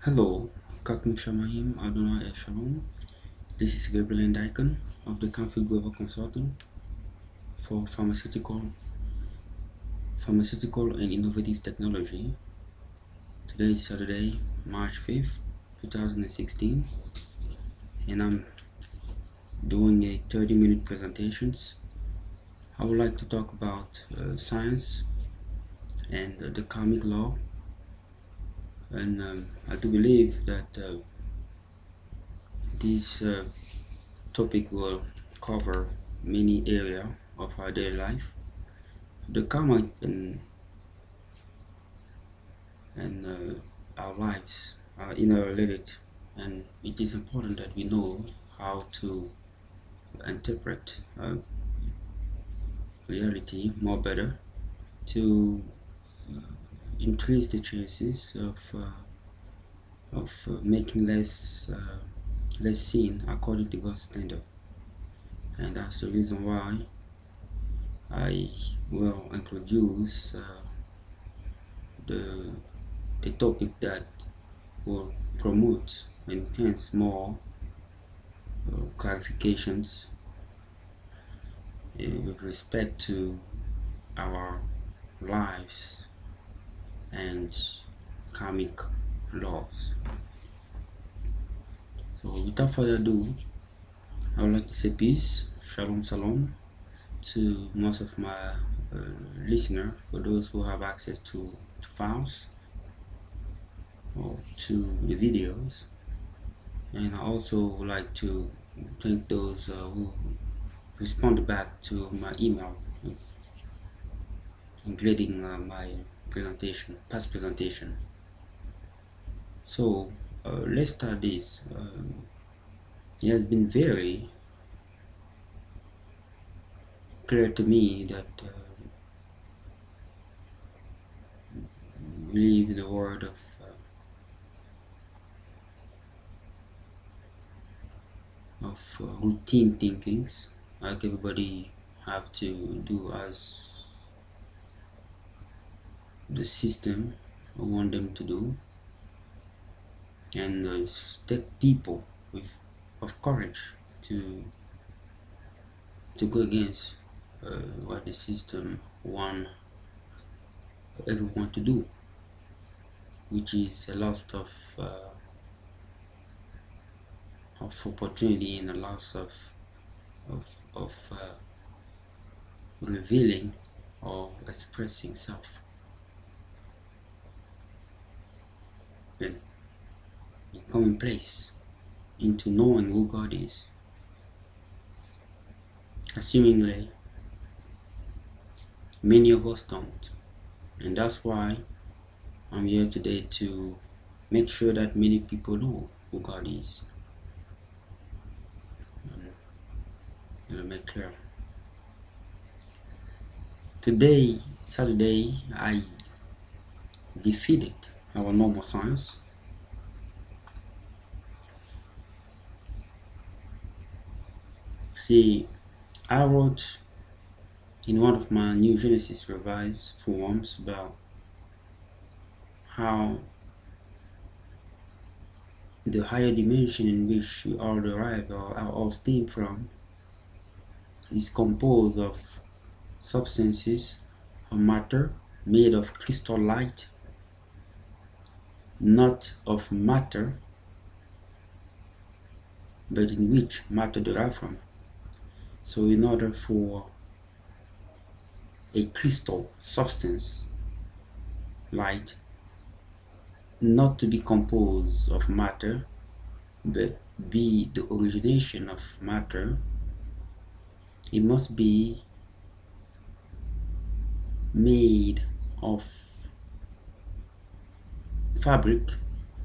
Hello, Kakum Shamayim Adonai Shalom. This is Gabriel Ndaikan of the Canfield Global Consulting for pharmaceutical and innovative technology. Today is Saturday, March 5th, 2016, and I'm doing a 30-minute presentations. I would like to talk about science and the karmic law, and I do believe that this topic will cover many areas of our daily life. The karma and our lives are interrelated, and it is important that we know how to interpret reality more better to increase the chances of making less sin according to God's standard. And that's the reason why I will introduce a topic that will promote and enhance more clarifications with respect to our lives and karmic laws. So without further ado, I would like to say peace, shalom, shalom to most of my listeners, for those who have access to files or to the videos. And I also would like to thank those who responded back to my email, including my past presentation. So let's start this. It has been very clear to me that we live in the world of routine thinkings, like everybody have to do as the system want them to do, and take people of courage to go against what the system want everyone to do, which is a loss of opportunity and a loss of revealing or expressing self. And coming place into knowing who God is. Assumingly, many of us don't, and that's why I'm here today to make sure that many people know who God is. And I'll make clear. Today, Saturday, I defeated our normal science. See, I wrote in one of my New Genesis Revised forums about how the higher dimension in which we all derive or all stem from is composed of substances or matter made of crystal light, not of matter, but in which matter derives from. So in order for a crystal substance light not to be composed of matter but be the origination of matter, it must be made of fabric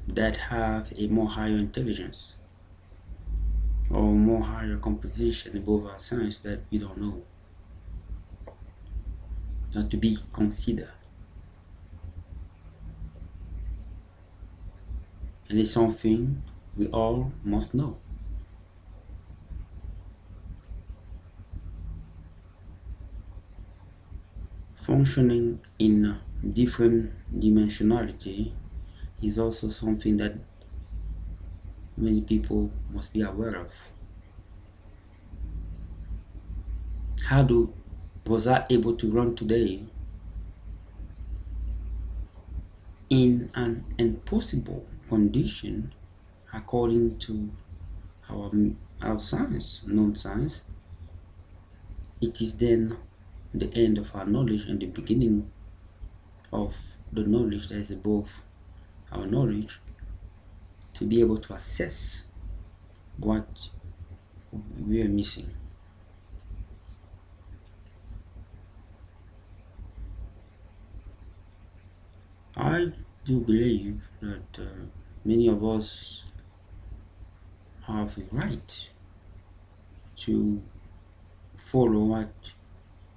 that have a more higher intelligence or more higher composition above our science that we don't know, not to be considered. And it's something we all must know. Functioning in different dimensionality is also something that many people must be aware of. Was I able to run today in an impossible condition according to our science, known science? It is then the end of our knowledge and the beginning of the knowledge that is above our knowledge, to be able to assess what we are missing. I do believe that many of us have a right to follow what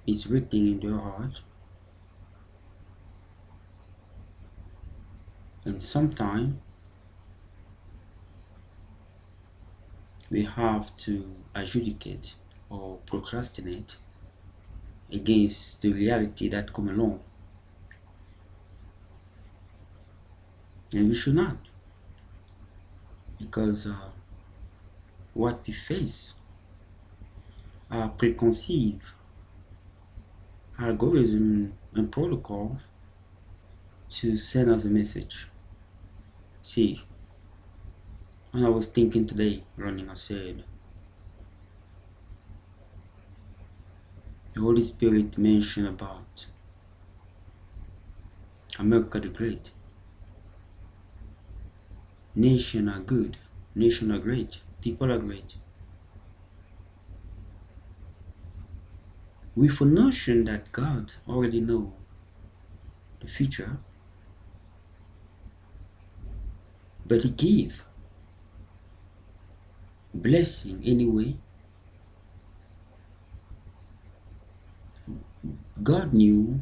is written in their heart, and sometimes we have to adjudicate or procrastinate against the reality that come along, and we should not, because what we face are preconceived algorithm and protocol to send us a message. See, when I was thinking today, running, I said, the Holy Spirit mentioned about America the Great. Nations are good, nations are great, people are great. With a notion that God already knows the future, but He gave blessing anyway. God knew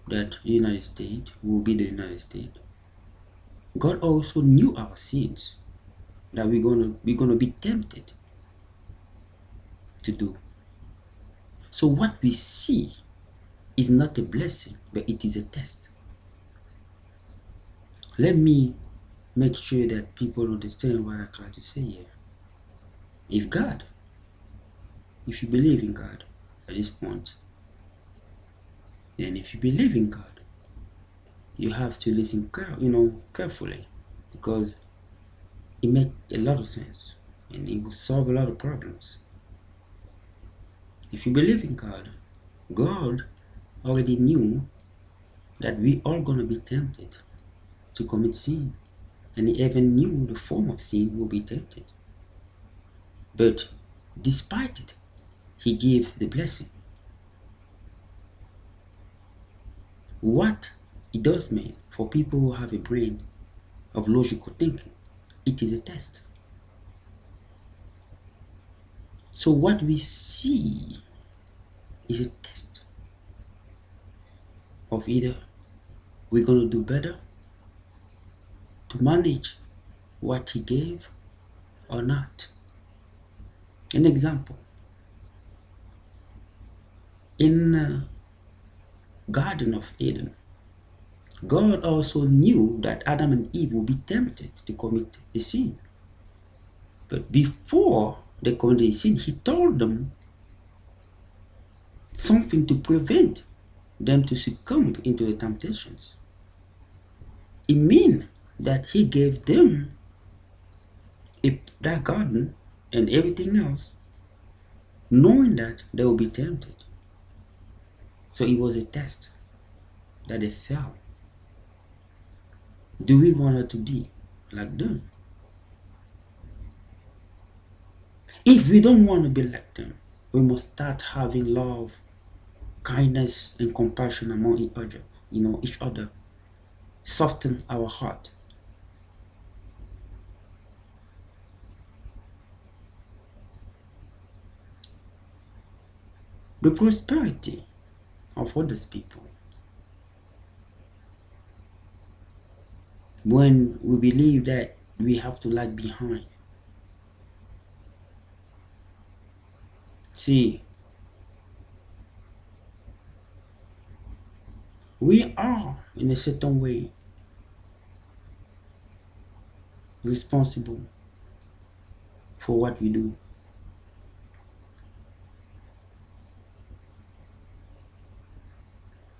that the United States will be the United States. God also knew our sins, that we're gonna be tempted to do. So what we see is not a blessing, but it is a test. Let me make sure that people understand what I try to say here. If you believe in God at this point, then if you believe in God, you have to listen carefully, because it makes a lot of sense and it will solve a lot of problems. If you believe in God, God already knew that we are gonna be tempted to commit sin, and He even knew the form of sin will be tempted. But despite it, He gave the blessing. What it does mean for people who have a brain of logical thinking, it is a test. So what we see is a test of either we're going to do better to manage what He gave or not. An example, in the Garden of Eden, God also knew that Adam and Eve would be tempted to commit a sin. But before they committed a sin, He told them something to prevent them to succumb into the temptations. It means that He gave them that garden and everything else, knowing that they will be tempted. So it was a test that they failed. Do we want to be like them? If we don't want to be like them, we must start having love, kindness, and compassion among each other. Soften our heart. The prosperity of others people. When we believe that we have to lag behind. See, we are in a certain way responsible for what we do.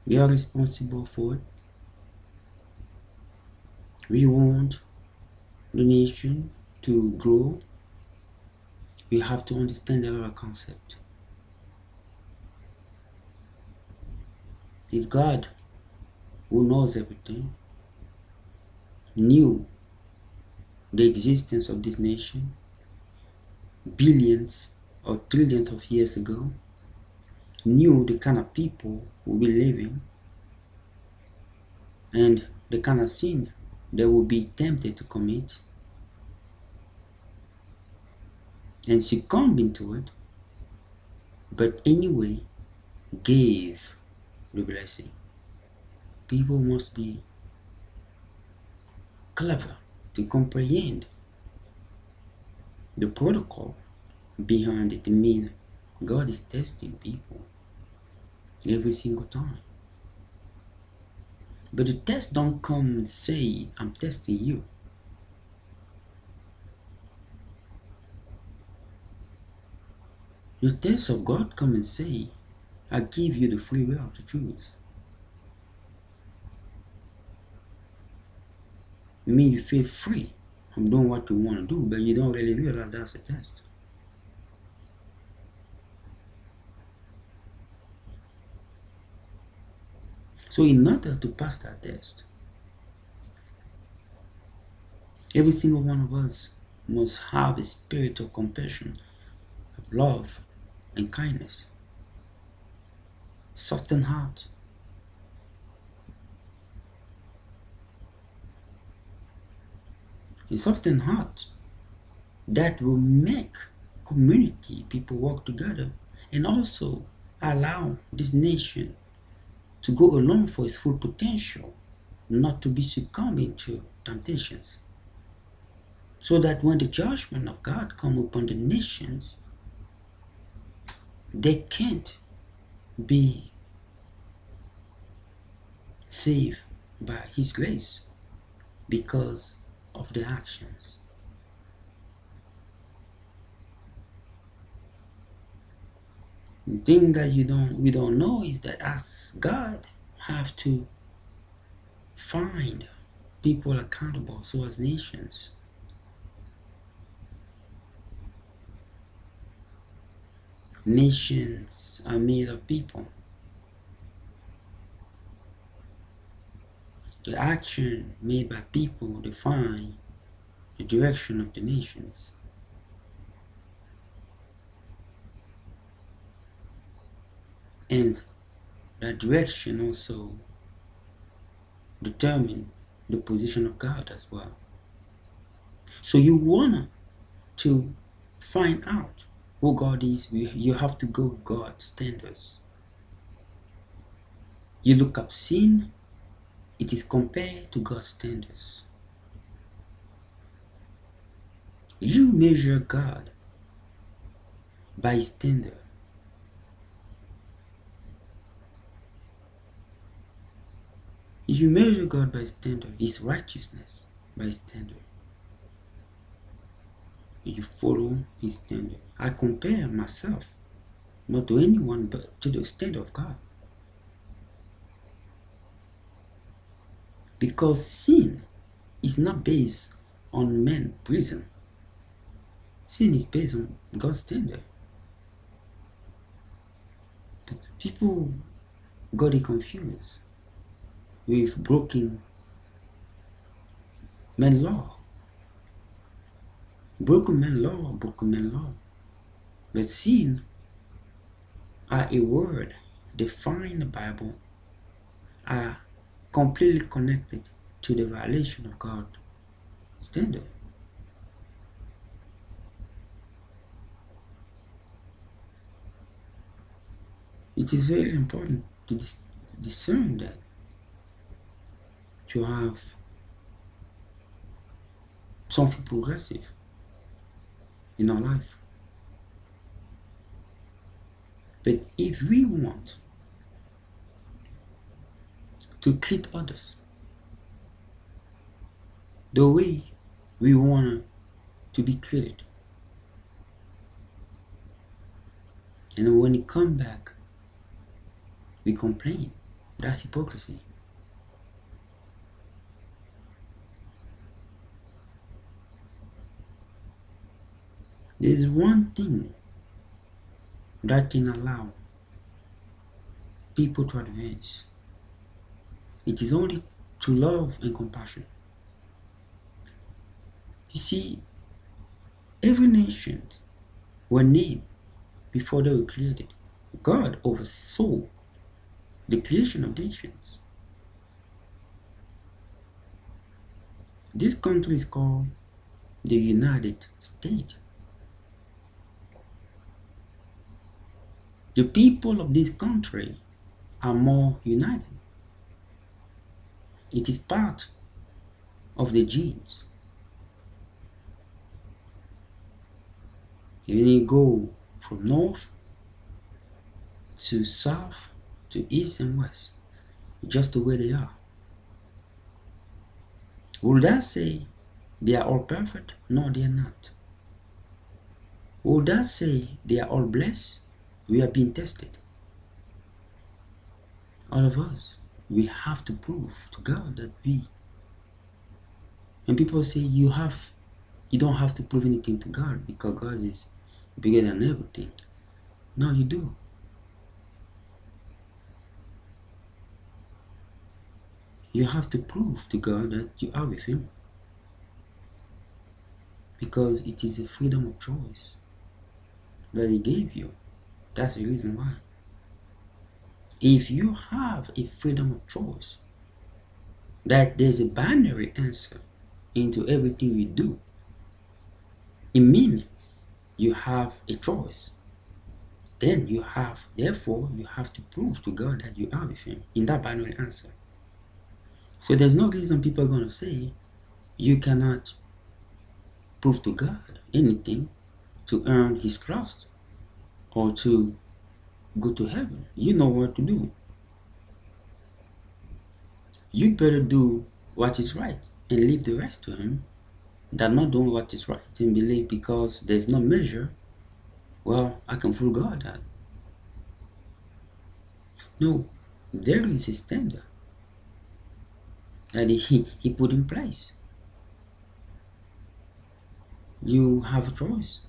We are responsible for it. We want the nation to grow. We have to understand a lot of concepts. If God, who knows everything, knew the existence of this nation billions or trillions of years ago, knew the kind of people who will be living and the kind of sin they will be tempted to commit and succumb into it, but anyway gave the blessing. People must be clever to comprehend the protocol behind it. I mean, God is testing people every single time. But the test don't come and say, I'm testing you. The test of God come and say, I give you the free will to choose. I mean, you feel free from doing what you want to do, but you don't really realize that's a test. So in order to pass that test, every single one of us must have a spirit of compassion, of love, and kindness. Soften heart. A softened heart that will make community people work together and also allow this nation to go along for its full potential, not to be succumbing to temptations. So that when the judgment of God comes upon the nations, they can't be saved by His grace because of their actions. The thing that we don't know is that as God have to find people accountable, so as nations. Nations are made of people. The action made by people define the direction of the nations. And that direction also determine the position of God as well. So you want to find out who God is, you have to go with God's standards. You look up sin, it is compared to God's standards. You measure God by His standard. If you measure God by His standard, His righteousness by His standard, you follow His standard. I compare myself not to anyone but to the standard of God. Because sin is not based on man's reason. Sin is based on God's standard. But people got it confused with broken man law. Broken man law. But sin are a word defined in the Bible, are completely connected to the violation of God's standard. It is very important to discern that, to have something progressive in our life. But if we want to treat others the way we want to be treated, And when it come back, we complain. That's hypocrisy. There's one thing that can allow people to advance. It is only to love and compassion. You see, every nation were named before they were created. God oversaw the creation of nations. This country is called the United States. The people of this country are more united. It is part of the genes. When you go from north to south to east and west, just the way they are. Will that say they are all perfect? No, they are not. Will that say they are all blessed? We are being tested. All of us, we have to prove to God that we. And people say you don't have to prove anything to God because God is bigger than everything. No, you do. You have to prove to God that you are with Him. Because it is a freedom of choice that He gave you. That's the reason why. If you have a freedom of choice, that there's a binary answer into everything you do, it means you have a choice. Then therefore you have to prove to God that you are with Him in that binary answer. So there's no reason people are going to say you cannot prove to God anything to earn His trust or to go to heaven. You know what to do. You better do what is right and leave the rest to Him than not doing what is right and believe because there's no measure, well, I can fool God that. No, there is a standard that he put in place. You have a choice.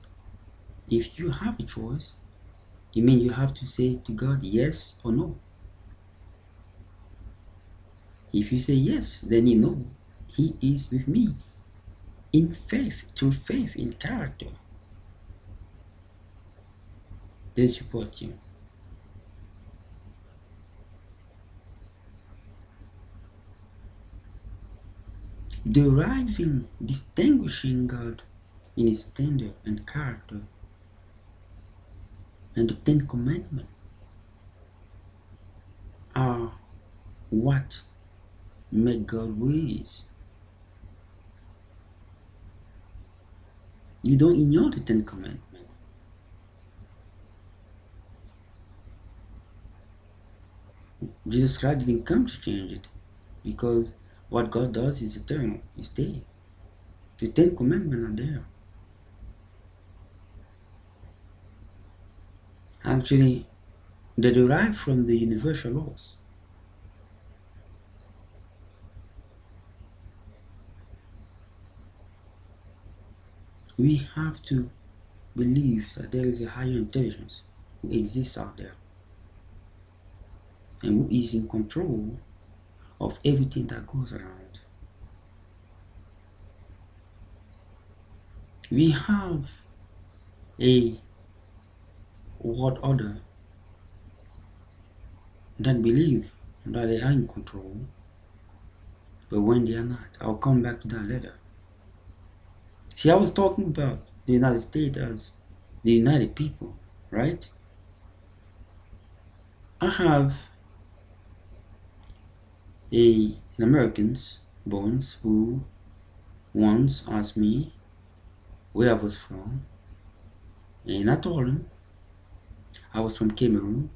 If you have a choice, it means you have to say to God yes or no. If you say yes, then you know He is with me in faith, through faith in character. They support you. Distinguishing God in His standard and character and the Ten Commandments are what make God who He is. You don't ignore the Ten Commandments. Jesus Christ didn't come to change it because what God does is eternal, is there. The Ten Commandments are there. Actually, they derive from the universal laws. We have to believe that there is a higher intelligence who exists out there and who is in control of everything that goes around. We have a world order that believe that they are in control, but when they are not. I'll come back to that later. See, I was talking about the United States as the United People, right? I have an Americans born who once asked me where I was from, and I told him I was from Cameroon.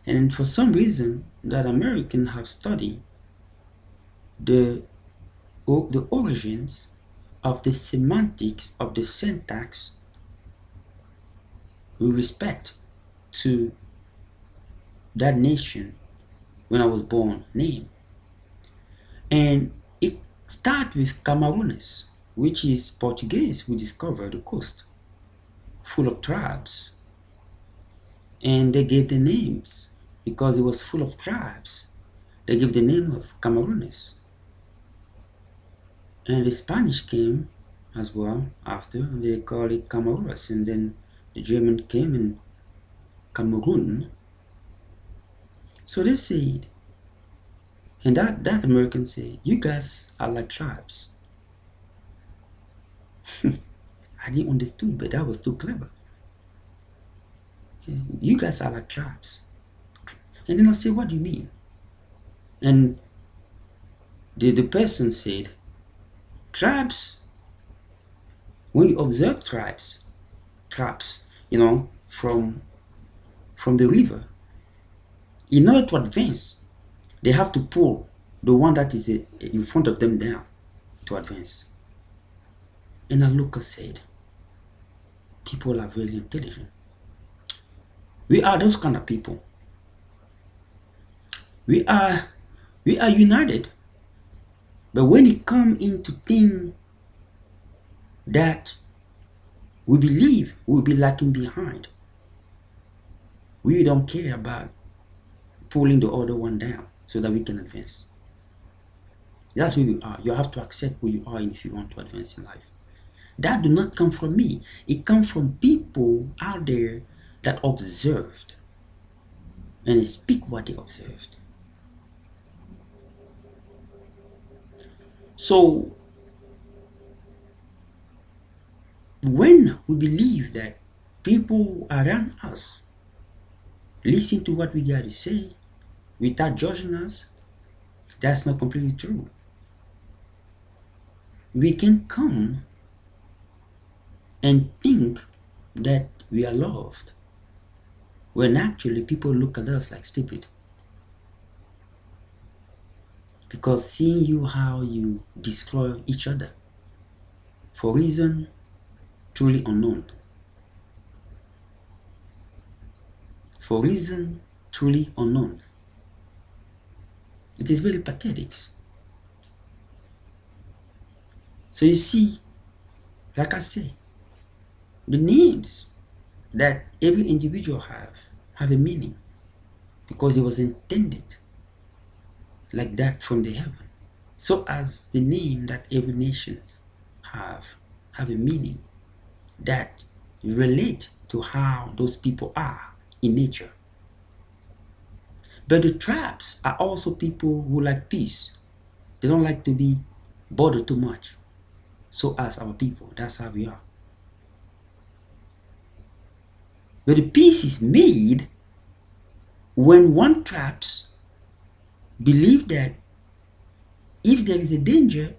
And for some reason, that Americans have studied the origins of the semantics of the syntax with respect to that nation when I was born name. And it starts with Cameroons, which is Portuguese who discovered the coast, full of tribes. And they gave the names because it was full of tribes. They gave the name of Cameroons. And the Spanish came as well after, they called it Camarus, and then the German came in Cameroon. So they said, and that American said, you guys are like tribes. I didn't understand, but that was too clever. Yeah, you guys are like tribes. And then I said, what do you mean? And the person said, tribes, when you observe tribes, you know, from the river, in order to advance, they have to pull the one that is in front of them down to advance. And Aluka said, people are very intelligent. We are those kind of people. We are united. But when it comes into things that we believe we'll be lacking behind, we don't care about pulling the other one down so that we can advance. That's who we are. You have to accept who you are if you want to advance in life. That do not come from me. It comes from people out there that observed and they speak what they observed. So when we believe that people around us listen to what we got to say without judging us, that's not completely true. We can come and think that we are loved when actually people look at us like stupid. Because seeing you how you destroy each other for reason truly unknown. For reason truly unknown. It is very pathetic. So you see, like I say, the names that every individual have a meaning because it was intended like that from the heaven. So as the name that every nation have a meaning that relate to how those people are in nature. But the tribes are also people who like peace. They don't like to be bothered too much. So as our people, that's how we are. But the peace is made when one tribes believe that if there is a danger,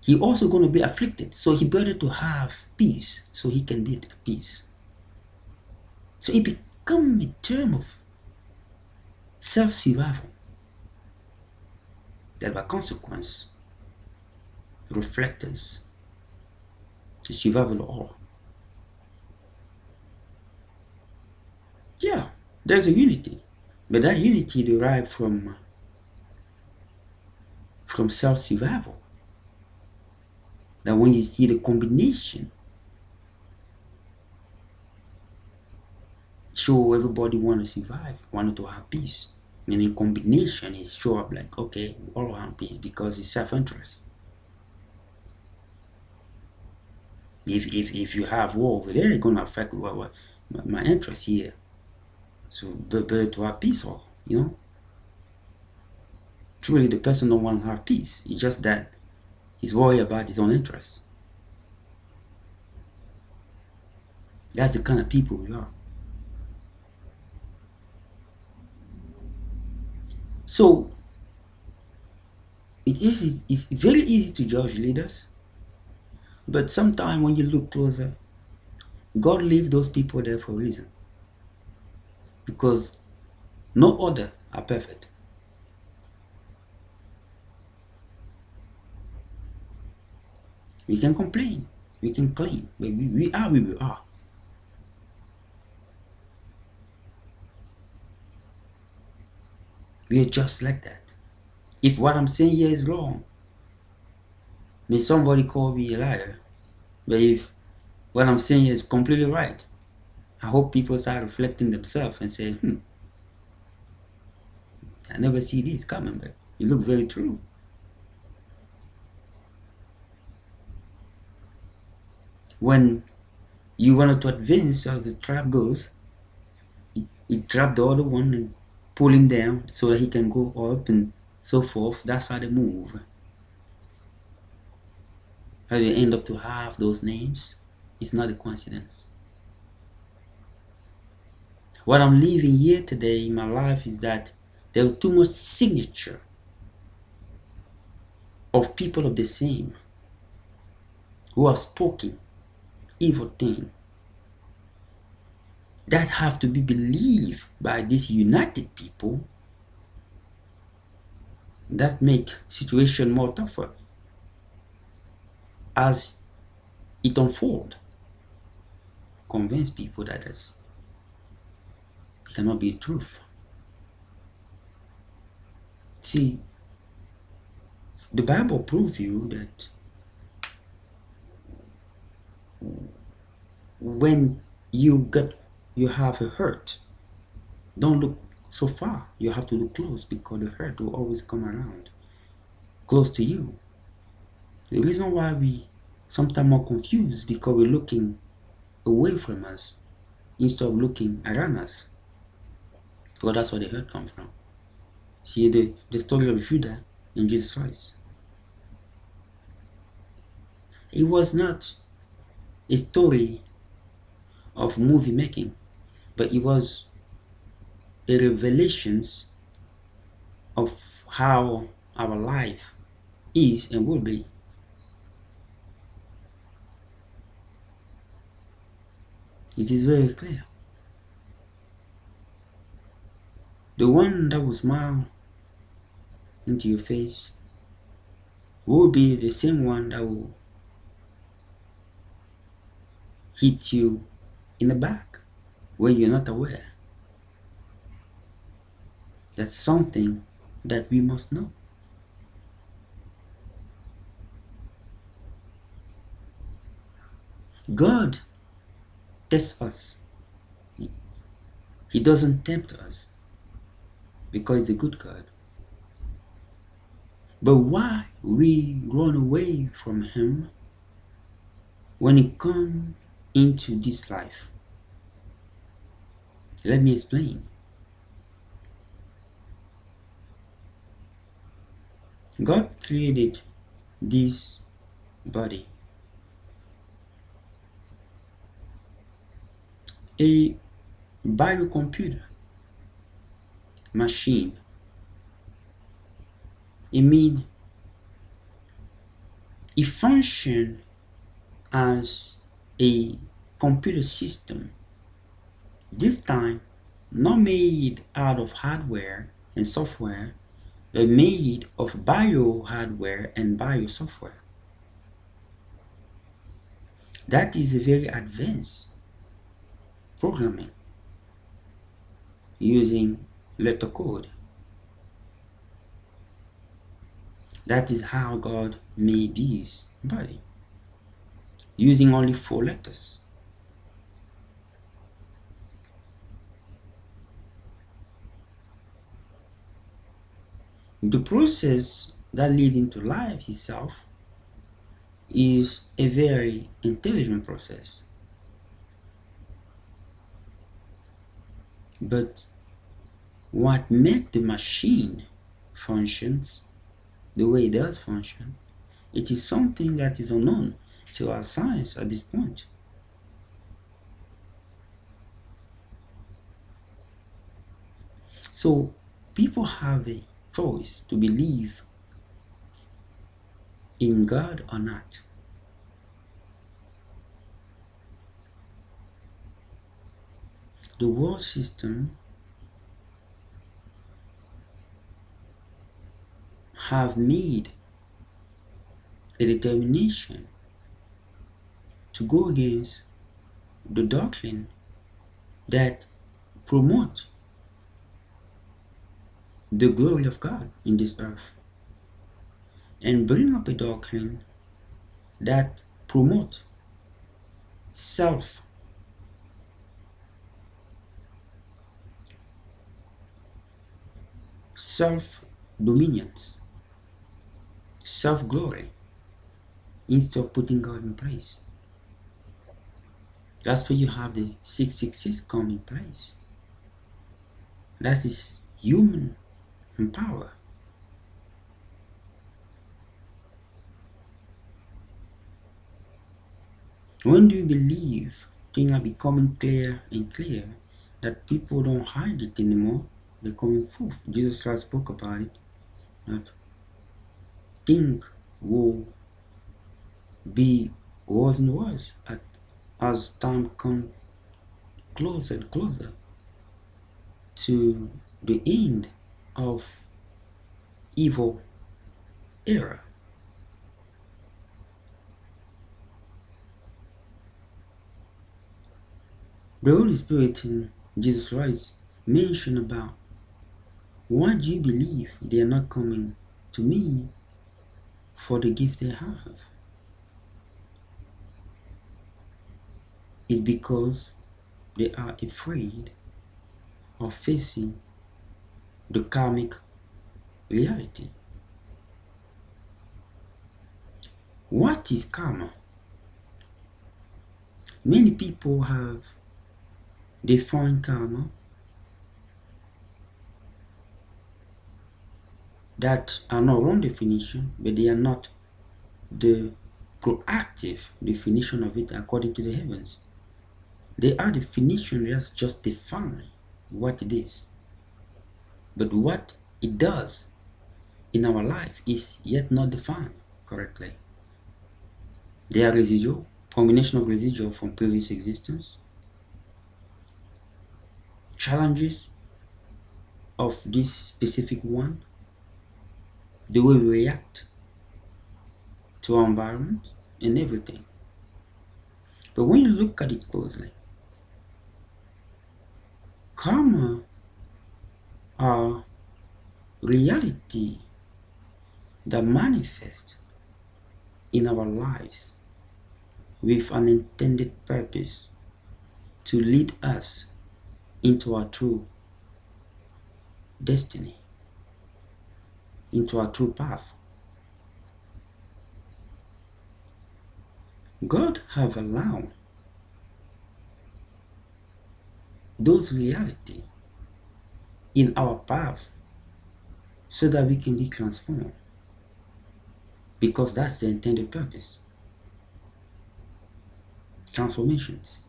he also going to be afflicted. So he better to have peace so he can be at peace. So it becomes a term of self-survival that by consequence reflects the survival of all. Yeah, there's a unity, but that unity derived from self-survival. That when you see the combination, show everybody want to survive, wanted to have peace. And in combination, it show up like, okay, we all want peace because it's self-interest. If you have war over there, it's gonna affect what my interest here. So better to have peace, or you know. Truly, the person don't want to have peace. It's just that he's worried about his own interests. That's the kind of people we are. So it's very easy to judge leaders, but sometimes when you look closer, God leave those people there for a reason, because no other are perfect. We can complain, we can claim, but we are where we are. We are just like that. If what I'm saying here is wrong, may somebody call me a liar. But if what I'm saying is completely right, I hope people start reflecting themselves and say, I never see this coming, but it looks very true. When you wanted to advance as the trap goes, he trap the other one and pull him down so that he can go up and so forth. That's how they move. How they end up to have those names, it's not a coincidence. What I'm living here today in my life is that there's too much signature of people of the same who are spoken evil thing that have to be believed by these united people that make situation more tougher as it unfolds. Convince people that it cannot be truth. See, the Bible proves you that when you have a hurt, don't look so far. You have to look close because the hurt will always come around close to you. The reason why we sometimes are confused because we're looking away from us instead of looking around us. Because that's where the hurt comes from. See the story of Judah and Jesus Christ. It was not a story of movie making, but it was a revelation of how our life is and will be. It is very clear. The one that will smile into your face will be the same one that will hit you in the back when you're not aware. That's something that we must know. God tests us. He doesn't tempt us because he's a good God. But why we run away from him when he comes into this life? Let me explain. God created this body, a biocomputer machine. It means it functions as a computer system, this time not made out of hardware and software, but made of bio hardware and bio software. That is a very advanced programming using letter code. That is how God made this body, using only 4 letters. The process that leads into life itself is a very intelligent process. But what makes the machine functions the way it does function, it is something that is unknown to our science at this point. So people have a choice to believe in God or not. The world system have made a determination to go against the doctrine that promote the glory of God in this earth and bring up a doctrine that promotes self dominions, self glory, instead of putting God in place. That's where you have the 666 come in place. That is human power. When do you believe things are becoming clear and clear that people don't hide it anymore? They're coming forth. Jesus Christ spoke about it. That things will be worse and worse as time comes closer and closer to the end of evil era. The Holy Spirit in Jesus Christ mentioned about, why do you believe they are not coming to me for the gift they have? It's because they are afraid of facing the karmic reality. What is karma? Many people have defined karma that are not wrong definition, but they are not the proactive definition of it according to the heavens. They are definition that just define what it is. But what it does in our life is yet not defined correctly. They are residual, combination of residual from previous existence, challenges of this specific one, the way we react to our environment and everything. But when you look at it closely, karma are reality that manifest in our lives with an intended purpose to lead us into our true destiny, into our true path. God have allowed those reality in our path so that we can be transformed, because that's the intended purpose. Transformations.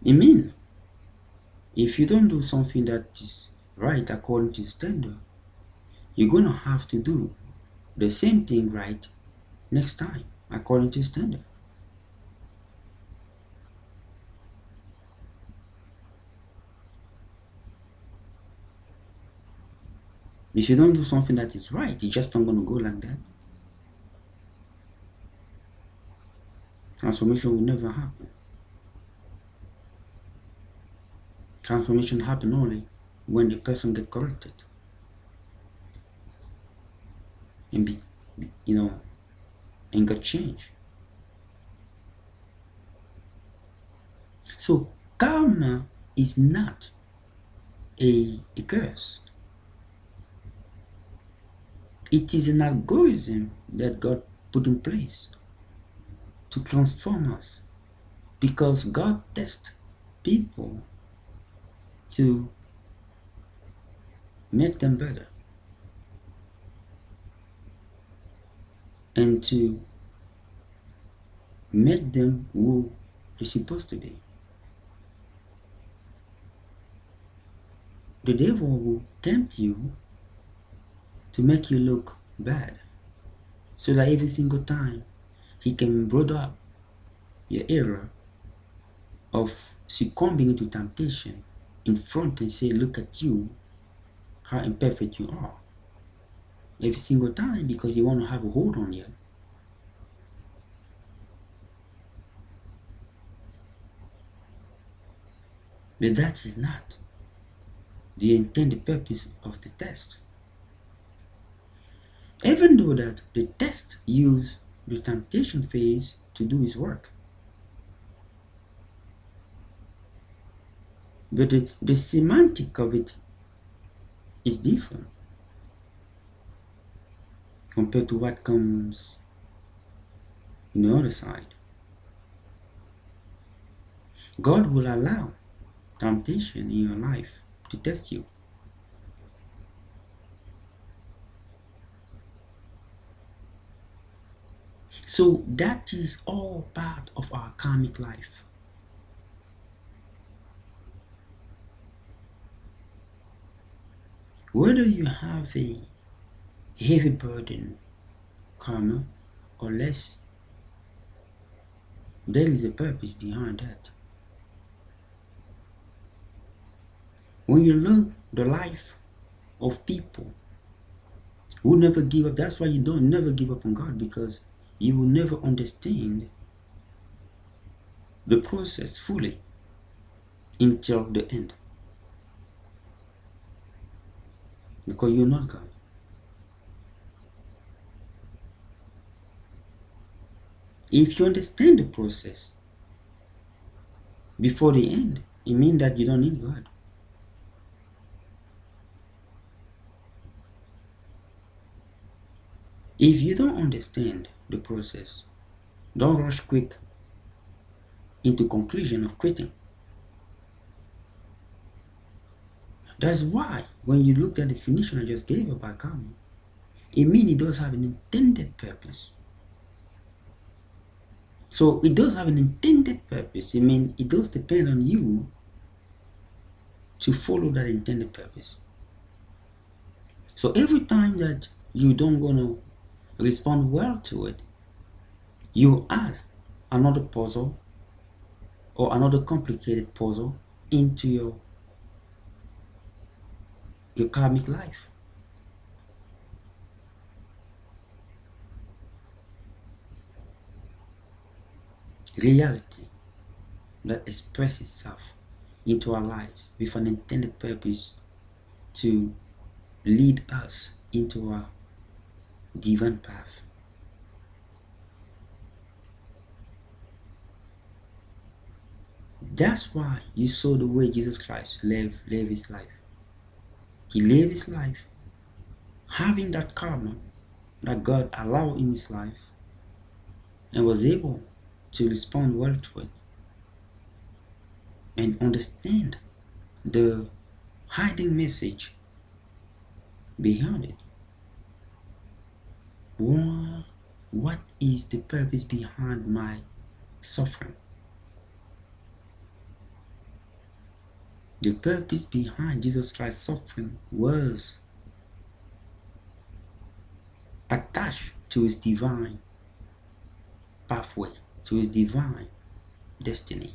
I mean, if you don't do something that is right according to standard, you're gonna have to do the same thing right next time according to standard. If you don't do something that is right, it's just not gonna go like that. Transformation will never happen. Transformation happen only when the person get corrected and be, and got change. So karma is not a curse. It is an algorithm that God put in place to transform us, because God tests people to make them better and to make them who they're supposed to be. The devil will tempt you to make you look bad, so that every single time he can broaden up your error of succumbing to temptation in front and say, look at you, how imperfect you are. Every single time, because you want to have a hold on you. But that is not the intended purpose of the test. Even though that the test used the temptation phase to do its work. But the semantic of it is different compared to what comes on the other side. God will allow temptation in your life to test you. So that is all part of our karmic life. Whether you have a heavy burden karma or less, there is a purpose behind that. When you look the life of people who never give up, that's why you don't never give up on God, because you will never understand the process fully until the end, because you're not God. If you understand the process before the end, it means that you don't need God. If you don't understand the process, don't rush quick into conclusion of quitting. That's why when you look at the definition I just gave about karma, it means it does have an intended purpose. So it does have an intended purpose. I mean, it does depend on you to follow that intended purpose. So every time that you don't gonna respond well to it, you add another puzzle or another complicated puzzle into your karmic life. Reality that expresses itself into our lives with an intended purpose to lead us into our divine path. That's why you saw the way Jesus Christ lived his life. He lived his life having that karma that God allowed in his life and was able to respond well to it and understand the hiding message behind it. What is the purpose behind my suffering? The purpose behind Jesus Christ's suffering was attached to his divine pathway, to his divine destiny.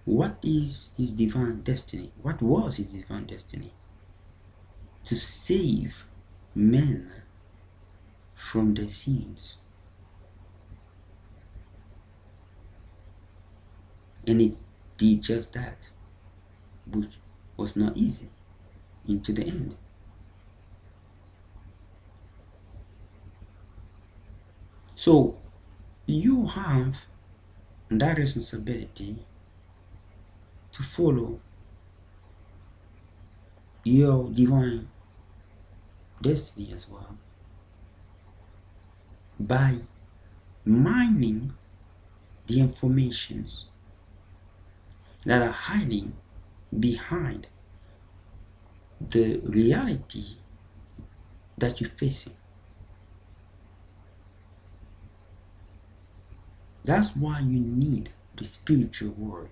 What is his divine destiny? What was his divine destiny? To save men from their sins. And it did just that, which was not easy into the end. So you have that responsibility to follow your divine destiny as well by mining the informations that are hiding behind the reality that you're facing. That's why you need the spiritual world.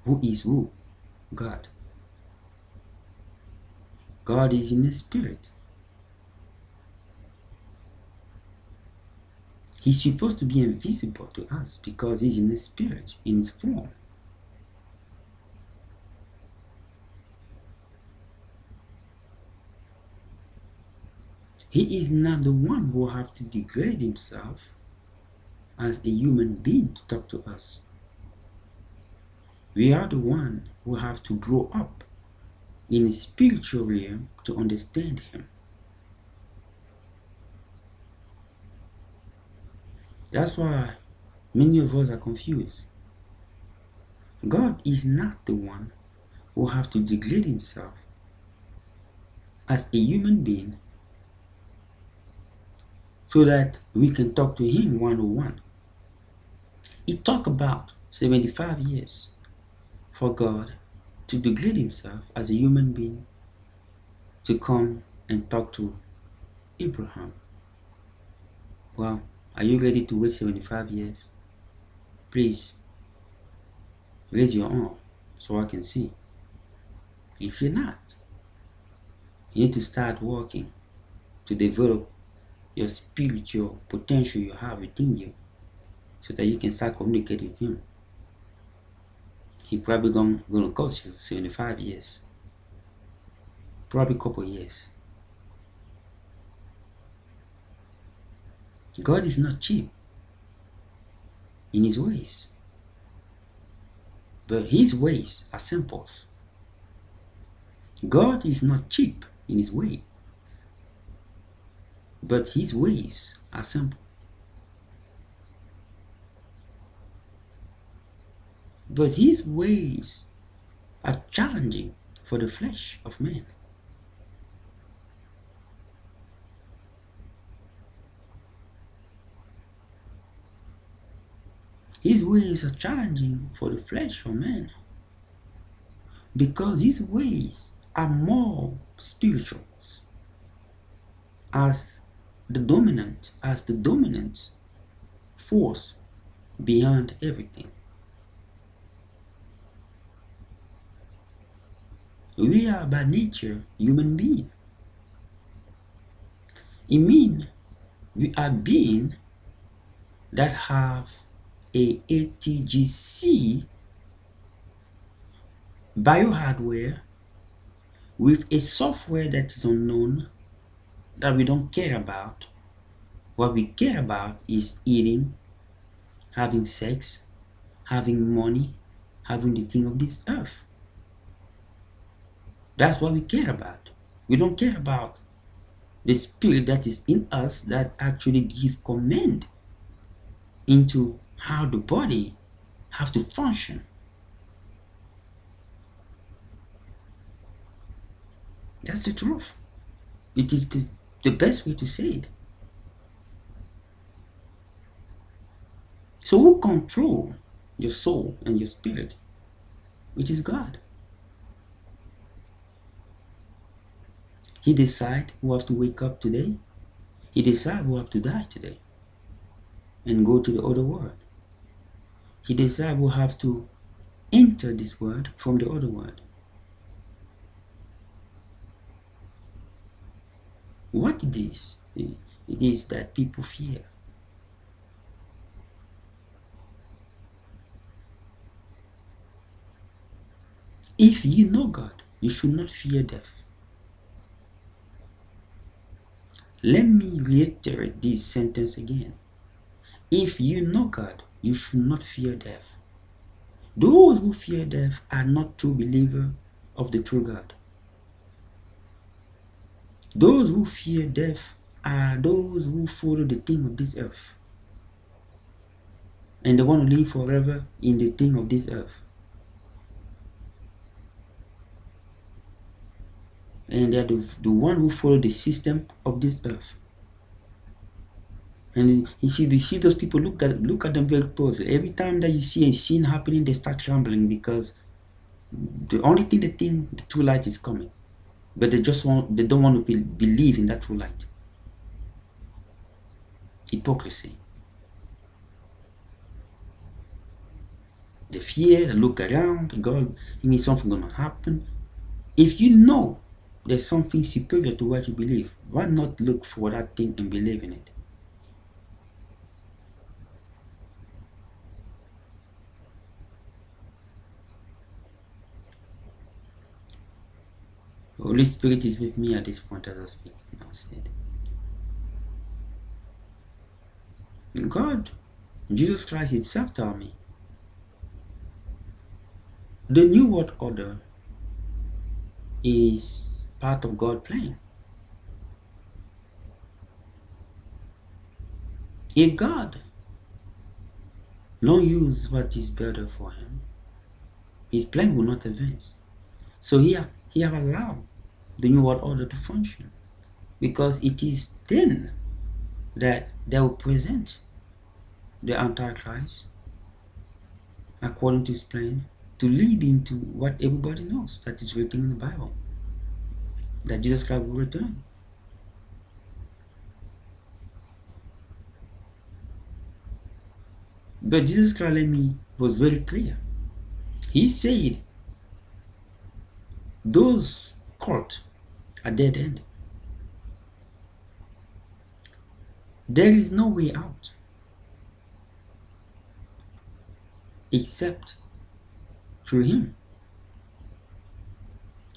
Who is who? God. God is in the spirit. He's supposed to be invisible to us because he's in the spirit, in his form. He is not the one who has to degrade himself as a human being to talk to us. We are the one who have to grow up in a spiritual realm to understand Him. That's why many of us are confused. God is not the one who have to degrade Himself as a human being so that we can talk to Him one-on-one. He talked about 75 years for God to degrade Himself as a human being to come and talk to Abraham. Well, are you ready to wait 75 years? Please raise your arm so I can see. If you're not, you need to start working to develop your spiritual potential you have within you so that you can start communicating with Him. He probably gonna cost you 75 years, probably a couple years. God is not cheap in His ways, but His ways are simple. God is not cheap in His way, but His ways are simple. But His ways are challenging for the flesh of man. His ways are challenging for the flesh of man because His ways are more spiritual as the dominant force behind everything. We are by nature human beings. It means we are beings that have a ATGC biohardware with a software that is unknown that we don't care about. What we care about is eating, having sex, having money, having the thing of this earth. That's what we care about. We don't care about the spirit that is in us that actually gives command into how the body have to function. That's the truth. It is the best way to say it. So who control your soul and your spirit? Which is God. He decides who have to wake up today. He decides who have to die today and go to the other world. He decides who have to enter this world from the other world. What it is that people fear. If you know God, you should not fear death. Let me reiterate this sentence again. If you know God, you should not fear death. Those who fear death are not true believers of the true God. Those who fear death are those who follow the thing of this earth. And they want to live forever in the thing of this earth. And they are the one who follow the system of this earth. And you see those people, look at them very closely. Every time that you see a sin happening, they start trembling because the only thing they think the true light is coming. But they don't want to believe in that true light. Hypocrisy. The fear, they look around, God, it means something gonna happen. If you know there's something superior to what you believe, why not look for that thing and believe in it? The Holy Spirit is with me at this point as I speak. Now said. God, Jesus Christ Himself told me, The New World Order is part of God's plan. If God don't use what is better for him, his plan will not advance. So he have allowed the New World Order to function, because it is then that they will present the Antichrist according to his plan, to lead into what everybody knows, that is written in the Bible, that Jesus Christ will return. But Jesus Christ was very clear. He said those cults are dead end. There is no way out except through him.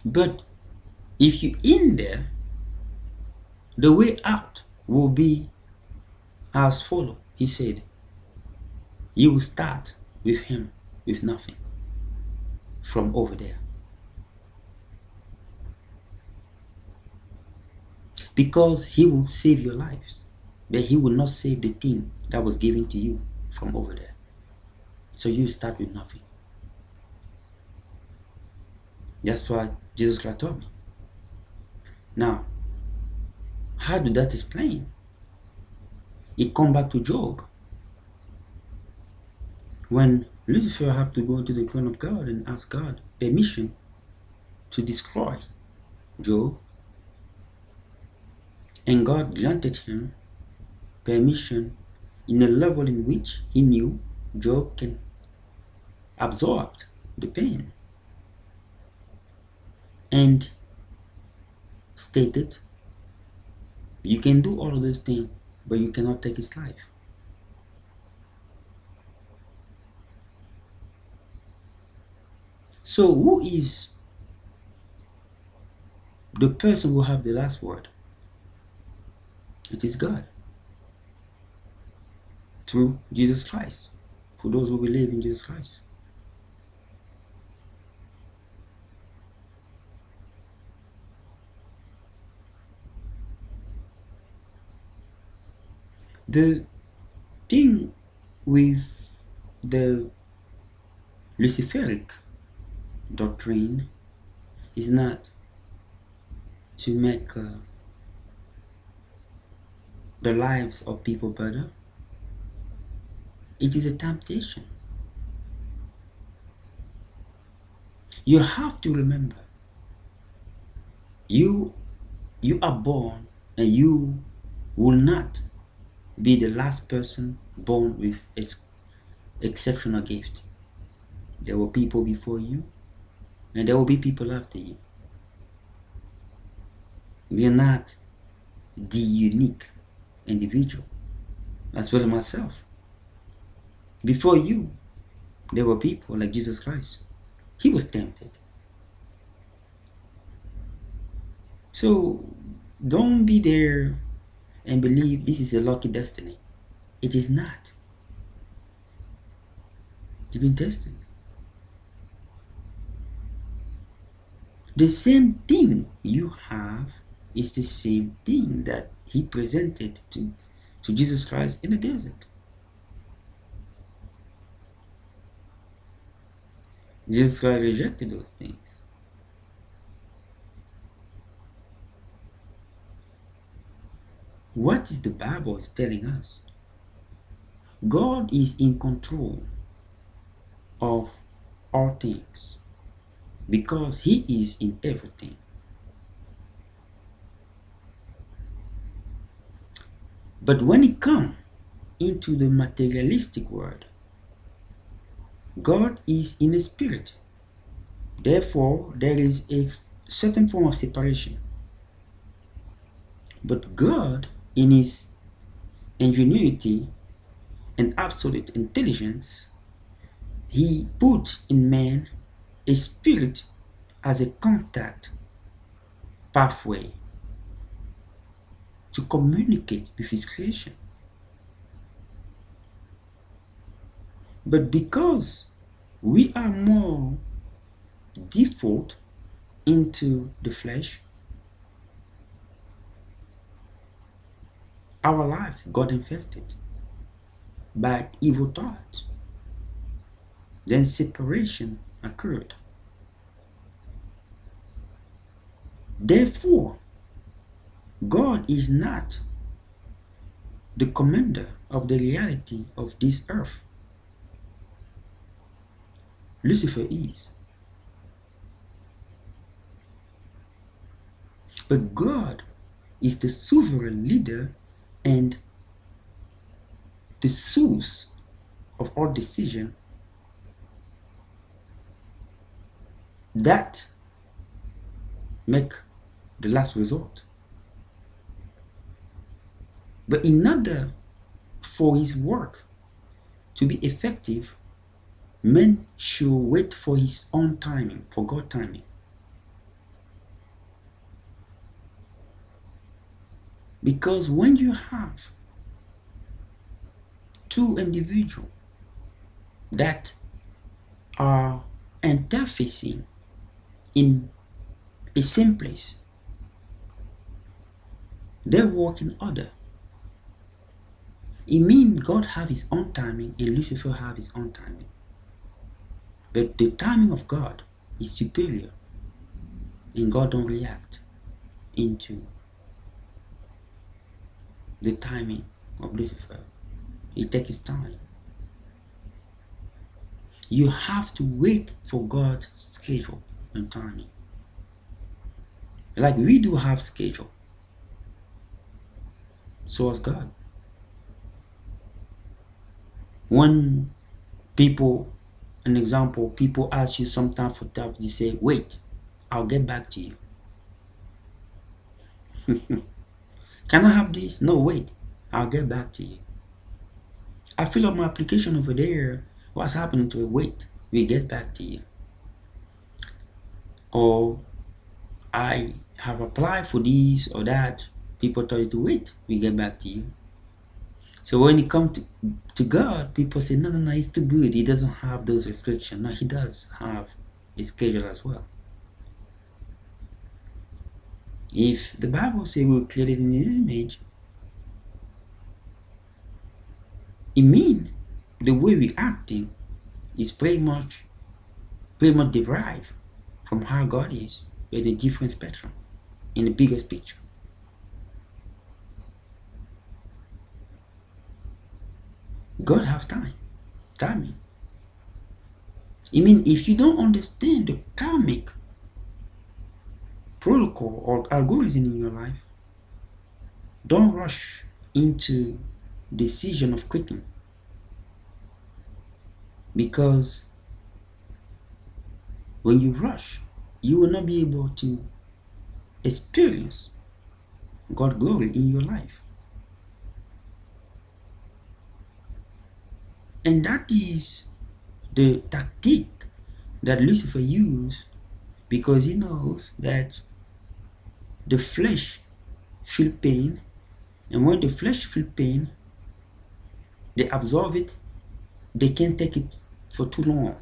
But if you're in there, the way out will be as follows. He said, you will start with him with nothing from over there. Because he will save your lives, but he will not save the thing that was given to you from over there. So you start with nothing. That's what Jesus Christ taught me. Now, how do that explain? It comes back to Job. When Lucifer had to go into the throne of God and ask God permission to destroy Job, and God granted him permission in a level in which he knew Job can absorb the pain, and stated, you can do all of these things, but you cannot take his life. So who is the person who have the last word? It is God, through Jesus Christ, for those who believe in Jesus Christ. The thing with the Luciferic doctrine is not to make the lives of people better. It is a temptation. You have to remember, you are born, and you will not be the last person born with exceptional gift. There were people before you, and there will be people after you. You're not the unique individual. As well as myself. Before you, there were people like Jesus Christ. He was tempted. So don't be there and believe this is a lucky destiny. It is not. You've been tested. The same thing you have is the same thing that he presented to Jesus Christ in the desert. Jesus Christ rejected those things. What is the Bible is telling us? God is in control of all things, because he is in everything. But when it comes into the materialistic world, God is in a spirit. Therefore, there is a certain form of separation. But God, in his ingenuity and absolute intelligence, he put in man a spirit as a contact pathway to communicate with his creation. But because we are more default into the flesh, our lives got infected by evil thoughts. Then separation occurred. Therefore, God is not the commander of the reality of this earth. Lucifer is. But God is the sovereign leader and the source of all decision that make the last resort. But in order for his work to be effective, men should wait for his own timing, for God's timing. Because when you have two individuals that are interfacing in a same place, they work in order. It means God have his own timing and Lucifer have his own timing. But the timing of God is superior, and God don't react into the timing of Lucifer. He takes his time. You have to wait for God's schedule and timing. Like we do have schedule, so has God. When people, an example, people ask you sometimes for help, you say, wait, I'll get back to you. Can I have this? No, wait, I'll get back to you. I fill up my application over there. What's happening to it? Wait, we get back to you. Or I have applied for this or that. People tell you to wait, we get back to you. So when it comes to God, people say, no, he's too good. He doesn't have those restrictions. No, he does have a schedule as well. If the Bible says we're created in his image, it means the way we're acting is pretty much derived from how God is, with a different spectrum in the biggest picture. God have timing. I mean, if you don't understand the karmic protocol or algorithm in your life, don't rush into decision of quitting, because when you rush, you will not be able to experience God's glory in your life. And that is the tactic that Lucifer used, because he knows that the flesh feel pain, and when the flesh feel pain, they absorb it. They can't take it for too long.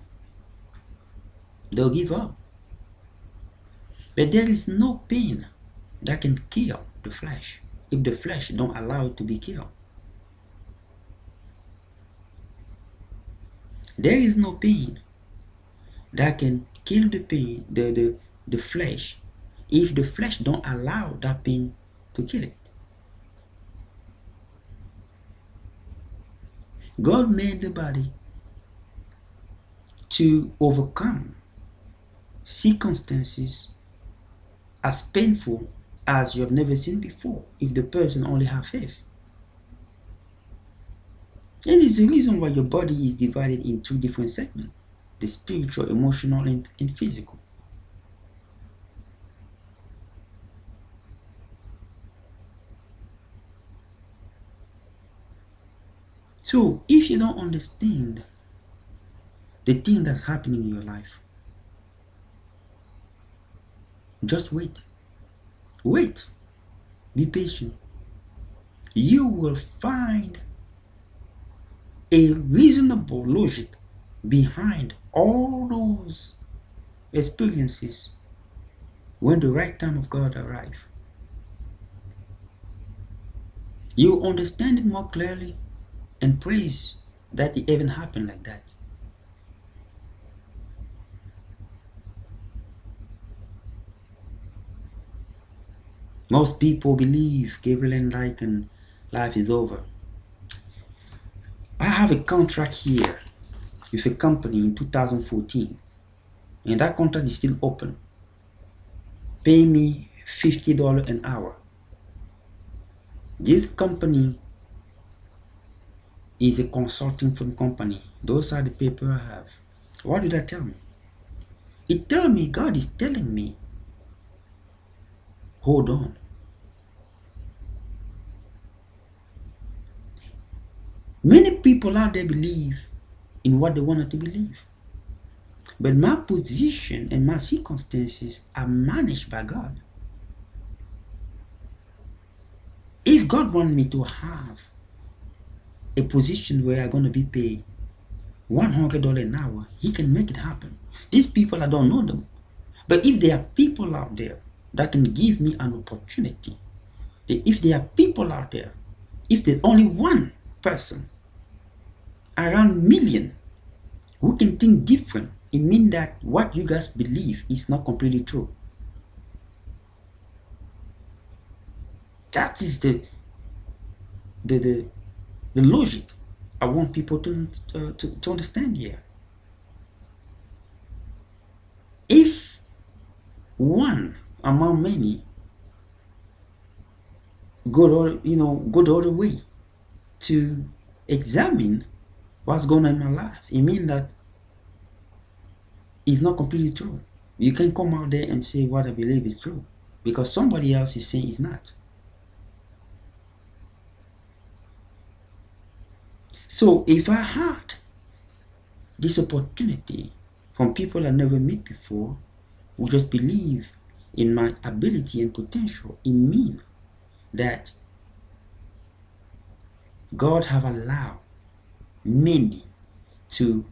They'll give up. But there is no pain that can kill the flesh if the flesh don't allow it to be killed. There is no pain that can kill the flesh if the flesh don't allow that pain to kill it. God made the body to overcome circumstances as painful as you have never seen before, if the person only have faith. And it's the reason why your body is divided in two different segments: the spiritual, emotional, and physical. So if you don't understand the thing that's happening in your life, just wait. Wait. Be patient. You will find a reasonable logic behind all those experiences when the right time of God arrives. You understand it more clearly and praise that it even happened like that. Most people believe Gabriel and Lycan life is over. I have a contract here with a company in 2014, and that contract is still open. Pay me $50 an hour. This company is a consulting firm company. Those are the papers I have. What did that tell me? It tells me, God is telling me, hold on. Many people out there believe in what they wanted to believe. But my position and my circumstances are managed by God. If God wants me to have a position where I'm going to be paid $100 an hour, He can make it happen. These people, I don't know them. But if there are people out there that can give me an opportunity, if there are people out there, if there's only one person around million who can think different, it means that what you guys believe is not completely true. That is the logic I want people to understand here. If one among many go the other way to examine what's going on in my life, it means that it's not completely true. You can come out there and say what I believe is true because somebody else is saying it's not. So if I had this opportunity from people I never met before who just believe in my ability and potential, it means that God have allowed many to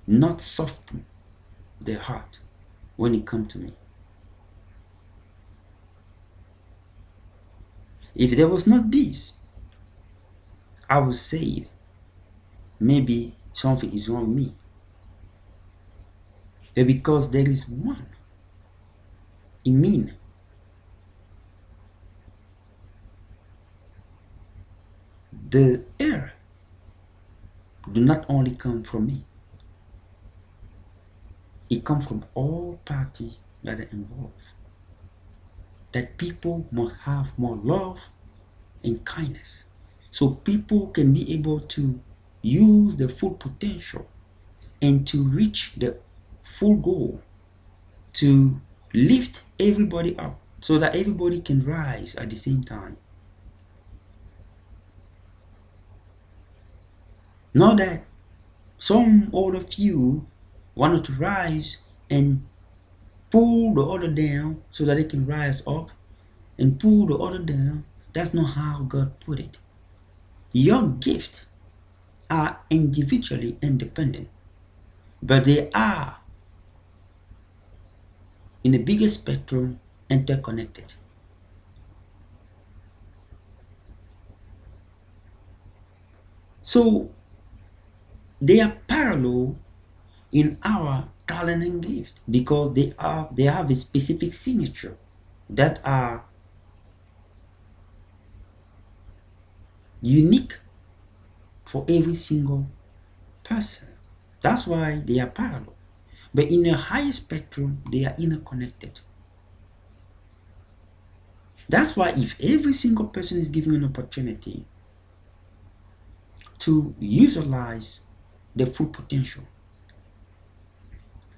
not soften their heart when it comes to me. If there was not this, I would say maybe something is wrong with me. But because there is one, it means the air do not only come from me. It comes from all parties that are involved. That people must have more love and kindness. So people can be able to use their full potential and to reach the full goal, to lift everybody up so that everybody can rise at the same time. Not that some other few wanted to rise and pull the other down so that they can rise up and pull the other down. That's not how God put it. Your gifts are individually independent, but they are in the bigger spectrum interconnected. So they are parallel in our talent and gift because they have a specific signature that are unique for every single person. That's why they are parallel. But in a higher spectrum, they are interconnected. That's why if every single person is given an opportunity to utilize their full potential,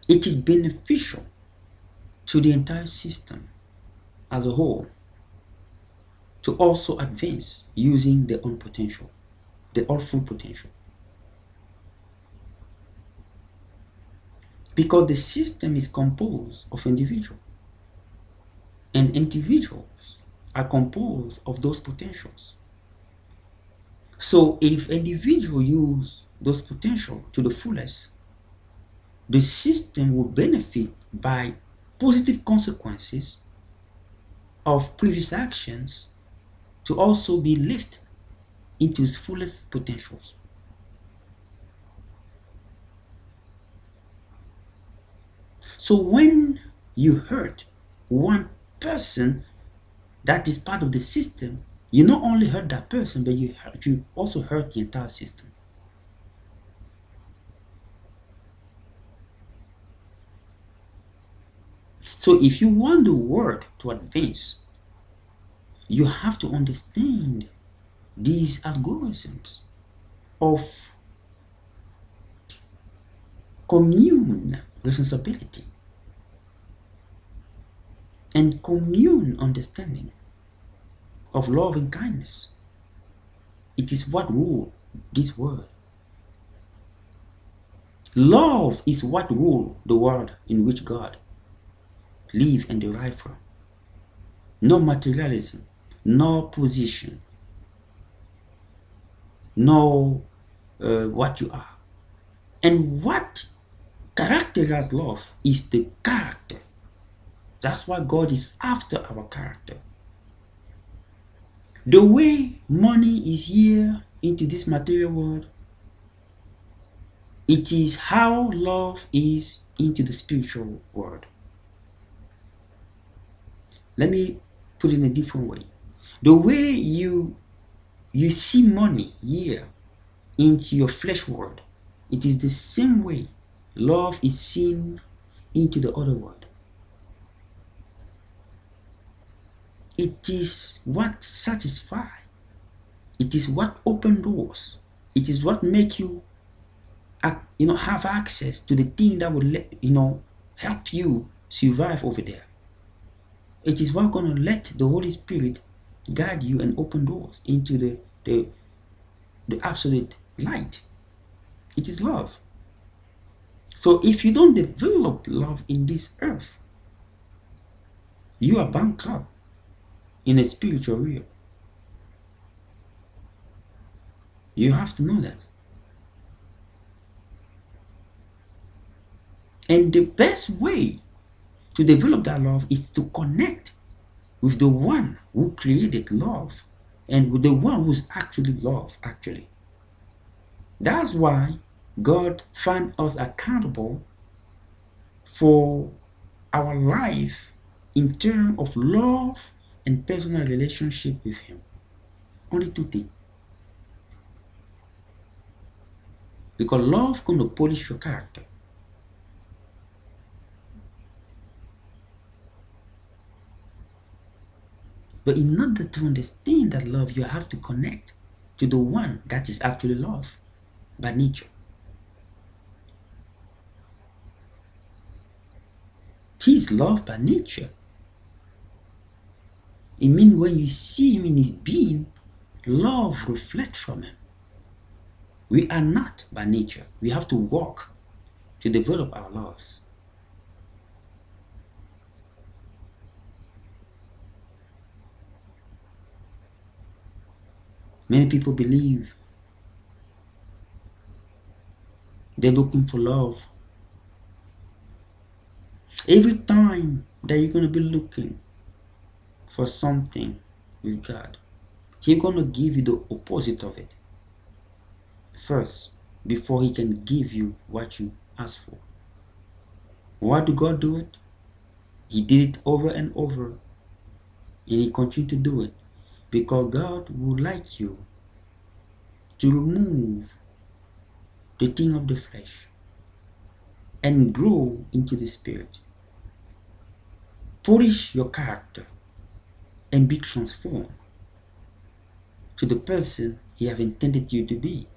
it is beneficial to the entire system as a whole to also advance using their own potential, their own full potential. Because the system is composed of individuals, and individuals are composed of those potentials. So if individuals use those potential to the fullest, the system will benefit by positive consequences of previous actions to also be lifted into its fullest potentials. So when you hurt one person that is part of the system, you not only hurt that person, but you also hurt the entire system. So if you want the world to advance, you have to understand these algorithms of commune responsibility and commune understanding of love and kindness. It is what rule this world. Love is what rule the world in which God live and derive from. No materialism, no position, no what you are. And what characterizes love is the character. That's why God is after our character. The way money is here into this material world, it is how love is into the spiritual world. Let me put it in a different way. The way you see money here into your flesh world, it is the same way love is seen into the other world. It is what satisfies. It is what opens doors. It is what makes you, have access to the thing that will help you survive over there. It is what going to let the Holy Spirit guide you and open doors into the absolute light. It is love. So if you don't develop love in this earth, you are bankrupt in a spiritual realm. You have to know that. And the best way to develop that love is to connect with the one who created love and with the one who's actually love, actually. That's why God found us accountable for our life in terms of love and personal relationship with Him. Only two things. Because love is going to polish your character. But in order to understand that love, you have to connect to the one that is actually love by nature. He's love by nature. It means when you see Him in His being, love reflects from Him. We are not by nature. We have to work to develop our loves. Many people believe they're looking for love. Every time that you're going to be looking for something with God, He's going to give you the opposite of it first before He can give you what you ask for. Why do God do it? He did it over and over, and He continues to do it because God would like you to remove the thing of the flesh and grow into the spirit. Polish your character and be transformed to the person He have intended you to be.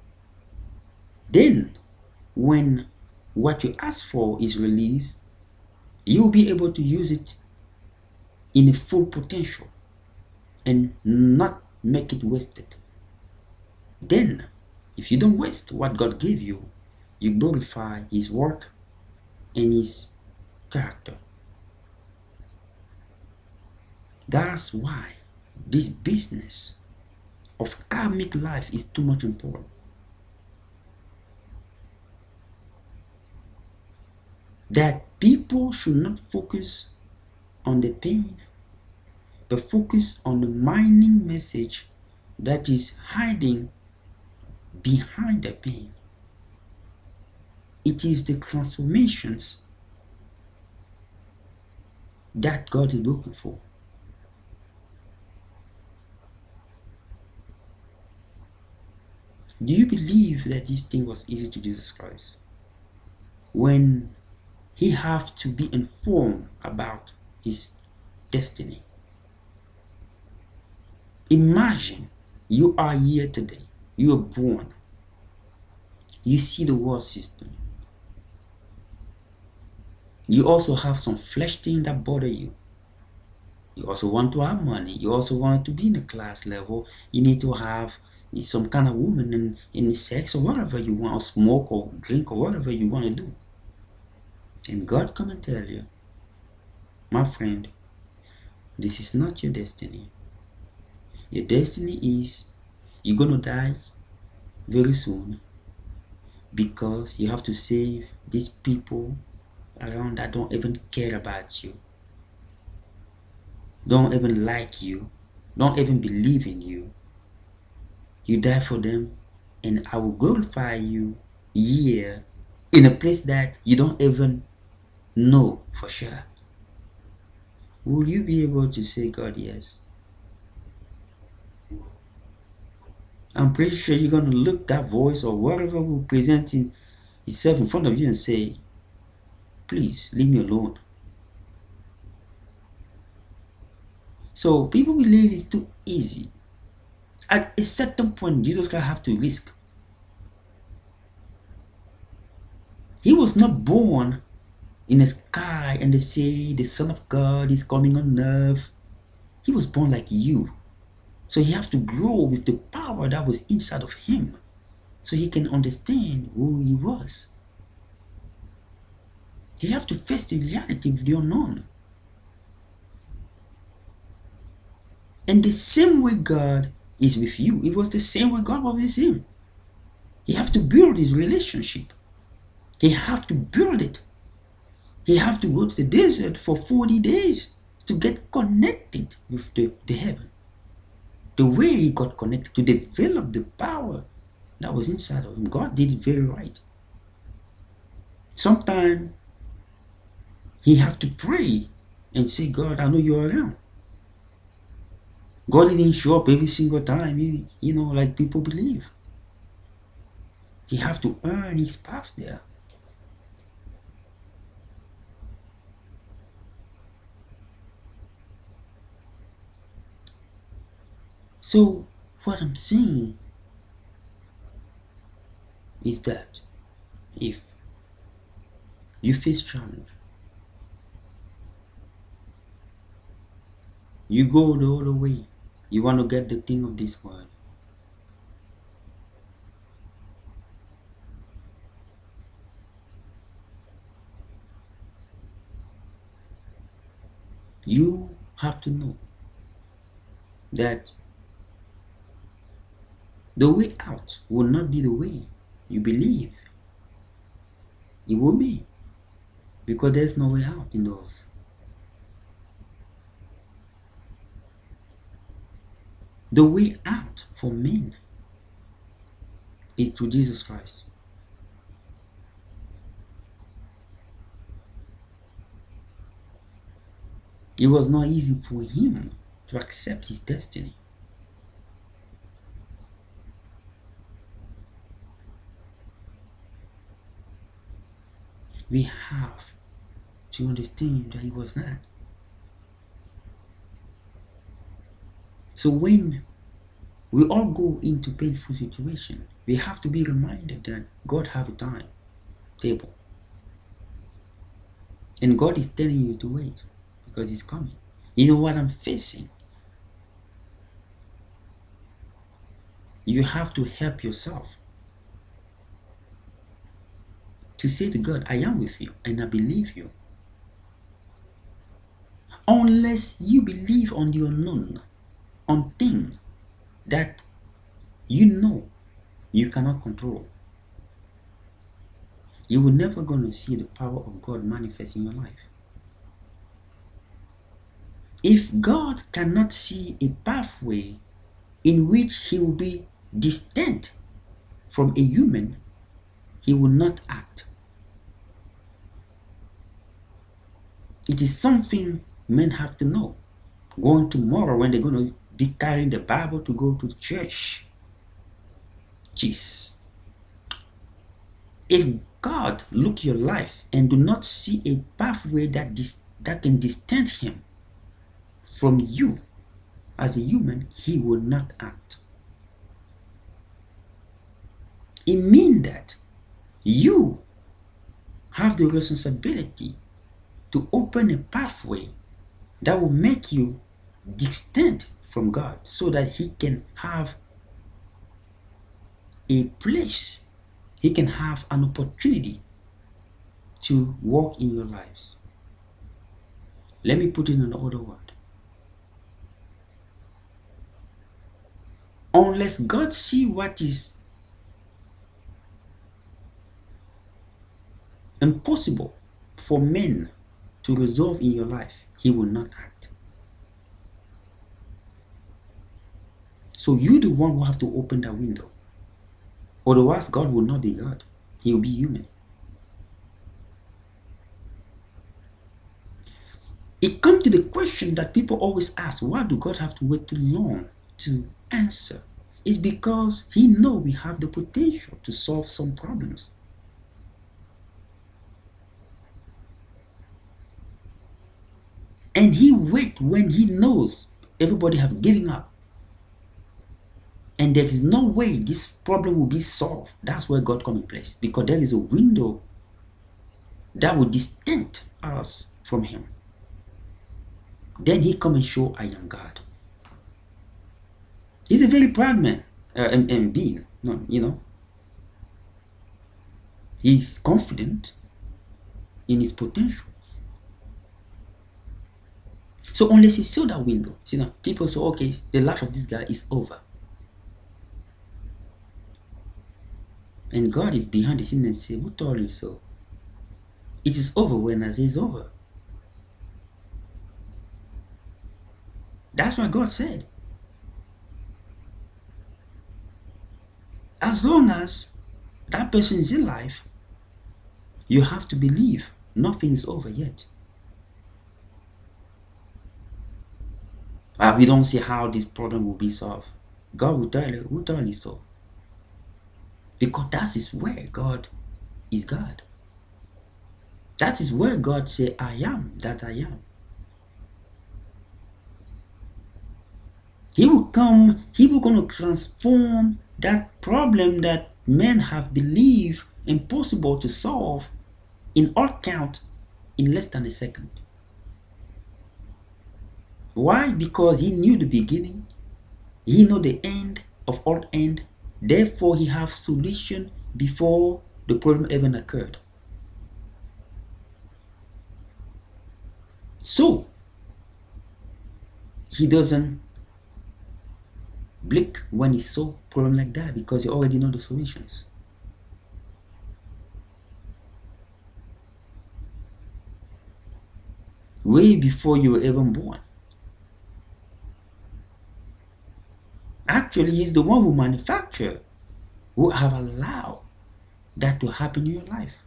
Then, when what you ask for is released, you will be able to use it in a full potential and not make it wasted. Then, if you don't waste what God gave you, you glorify His work and His character. That's why this business of karmic life is too much important. that people should not focus on the pain, but focus on the mining message that is hiding behind the pain. It is the transformations that God is looking for. Do you believe that this thing was easy to Jesus Christ? When he have to be informed about his destiny. Imagine you are here today. You are born. You see the world system. You also have some flesh thing that bother you. You also want to have money. You also want to be in a class level. You need to have some kind of woman in sex or whatever you want, or smoke or drink or whatever you want to do. And God come and tell you, my friend, this is not your destiny. Your destiny is you're going to die very soon because you have to save these people around that don't even care about you, don't even like you, don't even believe in you. You die for them, and I will glorify you here in a place that you don't even know for sure. Will you be able to say, God, yes? I'm pretty sure you're going to look that voice or whatever will present itself in front of you and say, please leave me alone. So people believe it's too easy. At a certain point, Jesus Christ have to risk. He was not born in the sky and they say the Son of God is coming on earth. He was born like you. So he have to grow with the power that was inside of him so he can understand who he was. He have to face the reality of the unknown. And the same way God is with you, it was the same way God was with him. He have to build his relationship. He have to build it. He have to go to the desert for 40 days to get connected with the heaven. The way he got connected, to develop the power that was inside of him. God did it very right. Sometimes he have to pray and say, God, I know you're around. God didn't show up every single time, you know, like people believe. He have to earn his path there. So what I'm saying is that if you face challenge, you go the other way, you want to get the thing of this world, you have to know that the way out will not be the way you believe it will be, because there's no way out in those. The way out for men is through Jesus Christ. It was not easy for him to accept his destiny. We have to understand that he was not. So when we all go into painful situation, we have to be reminded that God have a time table. And God is telling you to wait because he's coming. You know what I'm facing? You have to help yourself to say to God, I am with you and I believe you. Unless you believe on the unknown, on things that you know you cannot control, you will never gonna see the power of God manifest in your life. If God cannot see a pathway in which he will be distant from a human, he will not act. It is something men have to know. Going tomorrow when they're going to be carrying the Bible to go to church. Jeez. If God look your life and do not see a pathway that can distance him from you as a human, he will not act. It means that you have the responsibility to open a pathway that will make you distant from God so that he can have a place, he can have an opportunity to walk in your lives. Let me put it in another word. Unless God see what is impossible for men to resolve in your life, he will not act. So you the one who have to open that window. Otherwise, God will not be God. He will be human. It comes to the question that people always ask, why do God have to wait too long to answer? It's because he knows we have the potential to solve some problems. And he waits when he knows everybody have given up. And there is no way this problem will be solved. That's where God comes in place. Because there is a window that will distance us from him. Then he come and show, I am God. He's a very proud man and being. No, you know. He's confident in his potential. So unless he saw that window, you know, people say, okay, the life of this guy is over. And God is behind the scene and say, who told you so? It is over when I say it's over. That's what God said. As long as that person is alive, you have to believe nothing is over yet. We don't see how this problem will be solved. God will tell you, who told you so? Because that is where God is God. That is where God say, I am that I am. He will come, he will going to transform that problem that men have believed impossible to solve in all count in less than a second. Why? Because he knew the beginning, he knew the end of all end. Therefore, he has solution before the problem even occurred. So, he doesn't blink when he saw problem like that because he already know the solutions. Way before you were even born. Actually, he's the one who manufactured, who have allowed that to happen in your life.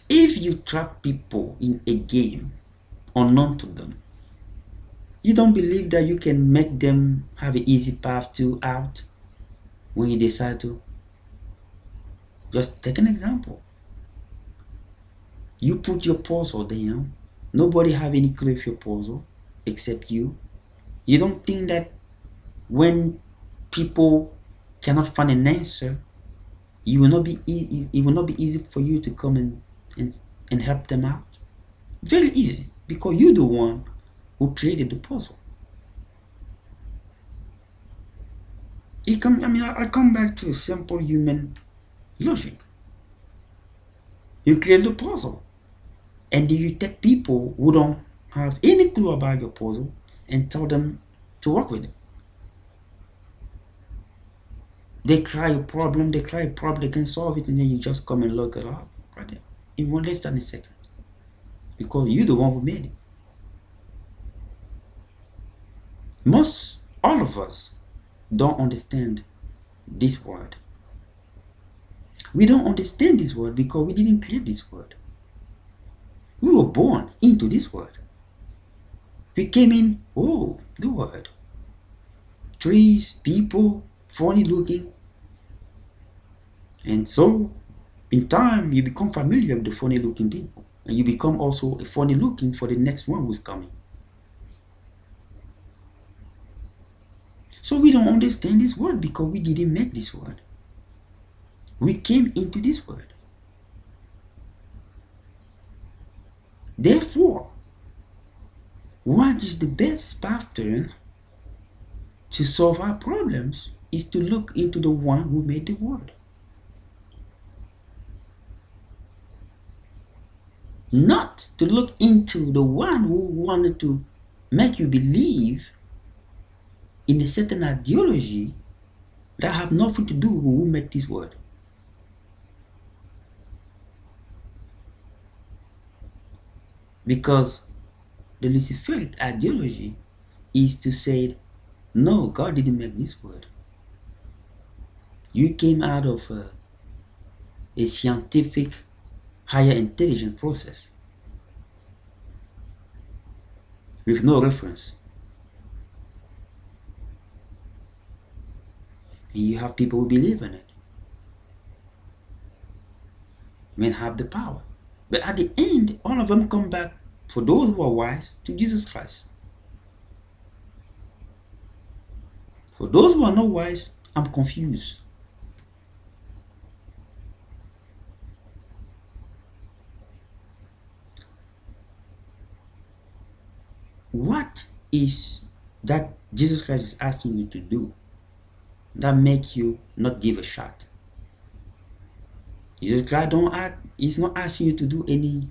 If you trap people in a game unknown to them, you don't believe that you can make them have an easy path to out when you decide to. Just take an example. You put your puzzle down. Nobody have any clue of your puzzle except you. You don't think that when people cannot find an answer, it will not be easy for you to come and help them out? Very easy, because you're the one who created the puzzle. I come back to a simple human logic. You create the puzzle, and then you take people who don't have any clue about your puzzle and tell them to work with it. They cry a problem, they can solve it, and then you just come and look it up right there in one less than a second. Because you're the one who made it. All of us don't understand this word. We don't understand this word because we didn't create this word. We were born into this word. We came in, oh, the word. Trees, people, funny looking. And so, in time, you become familiar with the funny looking people. And you become also a funny looking for the next one who's coming. So we don't understand this word because we didn't make this word. We came into this word. Therefore, what is the best pattern to solve our problems is to look into the one who made the word. Not to look into the one who wanted to make you believe in a certain ideology that have nothing to do with who made this word. Because the Luciferic ideology is to say, no, God didn't make this word. You came out of a scientific higher intelligence process with no reference. And you have people who believe in it. Men have the power. But at the end, all of them come back, for those who are wise, to Jesus Christ. For those who are not wise, I'm confused. What is that Jesus Christ is asking you to do that make you not give a shot? Jesus Christ he's not asking you to do any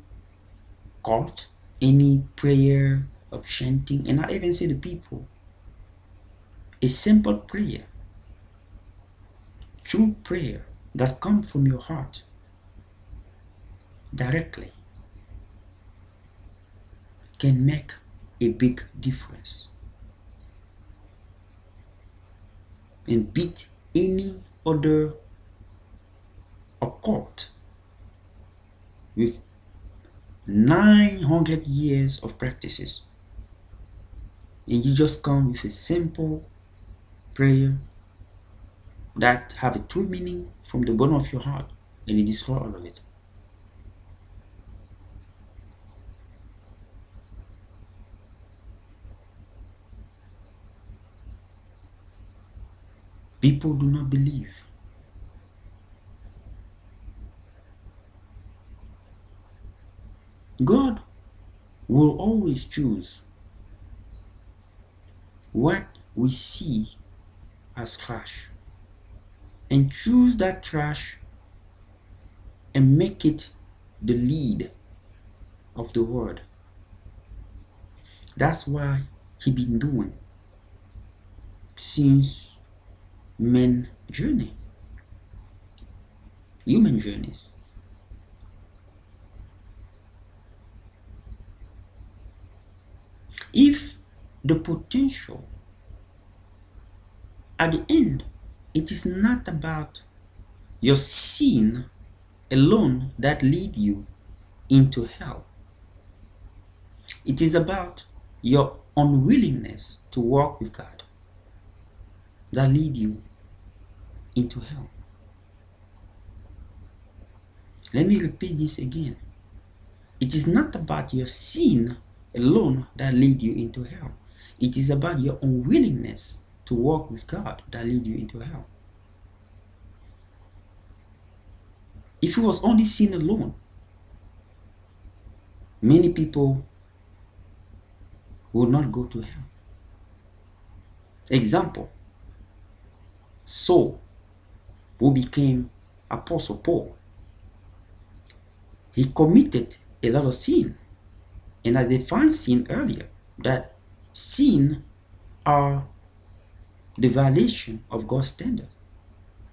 cult, any prayer of chanting, and I even say to people, a simple prayer, true prayer that comes from your heart directly can make a big difference and beat any other occult with 900 years of practices. And you just come with a simple prayer that have a true meaning from the bottom of your heart, and it destroys all of it. People do not believe. God will always choose what we see as trash and choose that trash and make it the lead of the word. That's why he been doing since men journey, human journeys. If the potential at the end, it is not about your sin alone that lead you into hell. It is about your unwillingness to walk with God that lead you into hell. Let me repeat this again. It is not about your sin alone that lead you into hell. It is about your unwillingness to walk with God that lead you into hell. If it was only sin alone, many people would not go to hell. Example, Saul, who became Apostle Paul. He committed a lot of sin. And as they defined sin earlier, that sin are the violation of God's standard.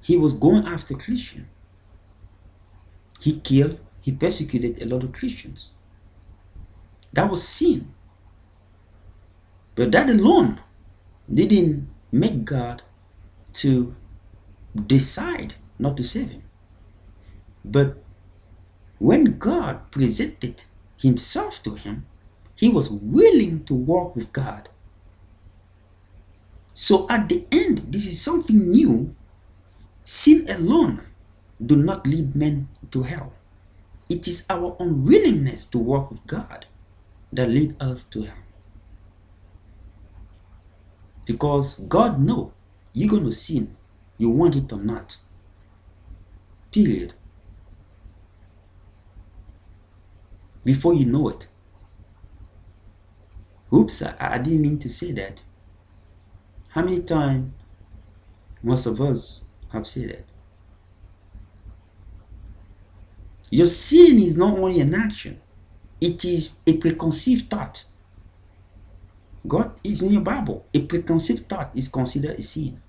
he was going after Christians. He killed, he persecuted a lot of Christians. That was sin. But that alone didn't make God to decide not to save him. But when God presented himself to him, he was willing to walk with God. So at the end, this is something new. Sin alone do not lead men to hell. It is our unwillingness to walk with God that lead us to hell. Because God knows you're going to sin, you want it or not. Period. Before you know it. Oops, I didn't mean to say that. How many times most of us have said that? Your sin is not only an action, it is a preconceived thought. God is in your Bible. A preconceived thought is considered a sin.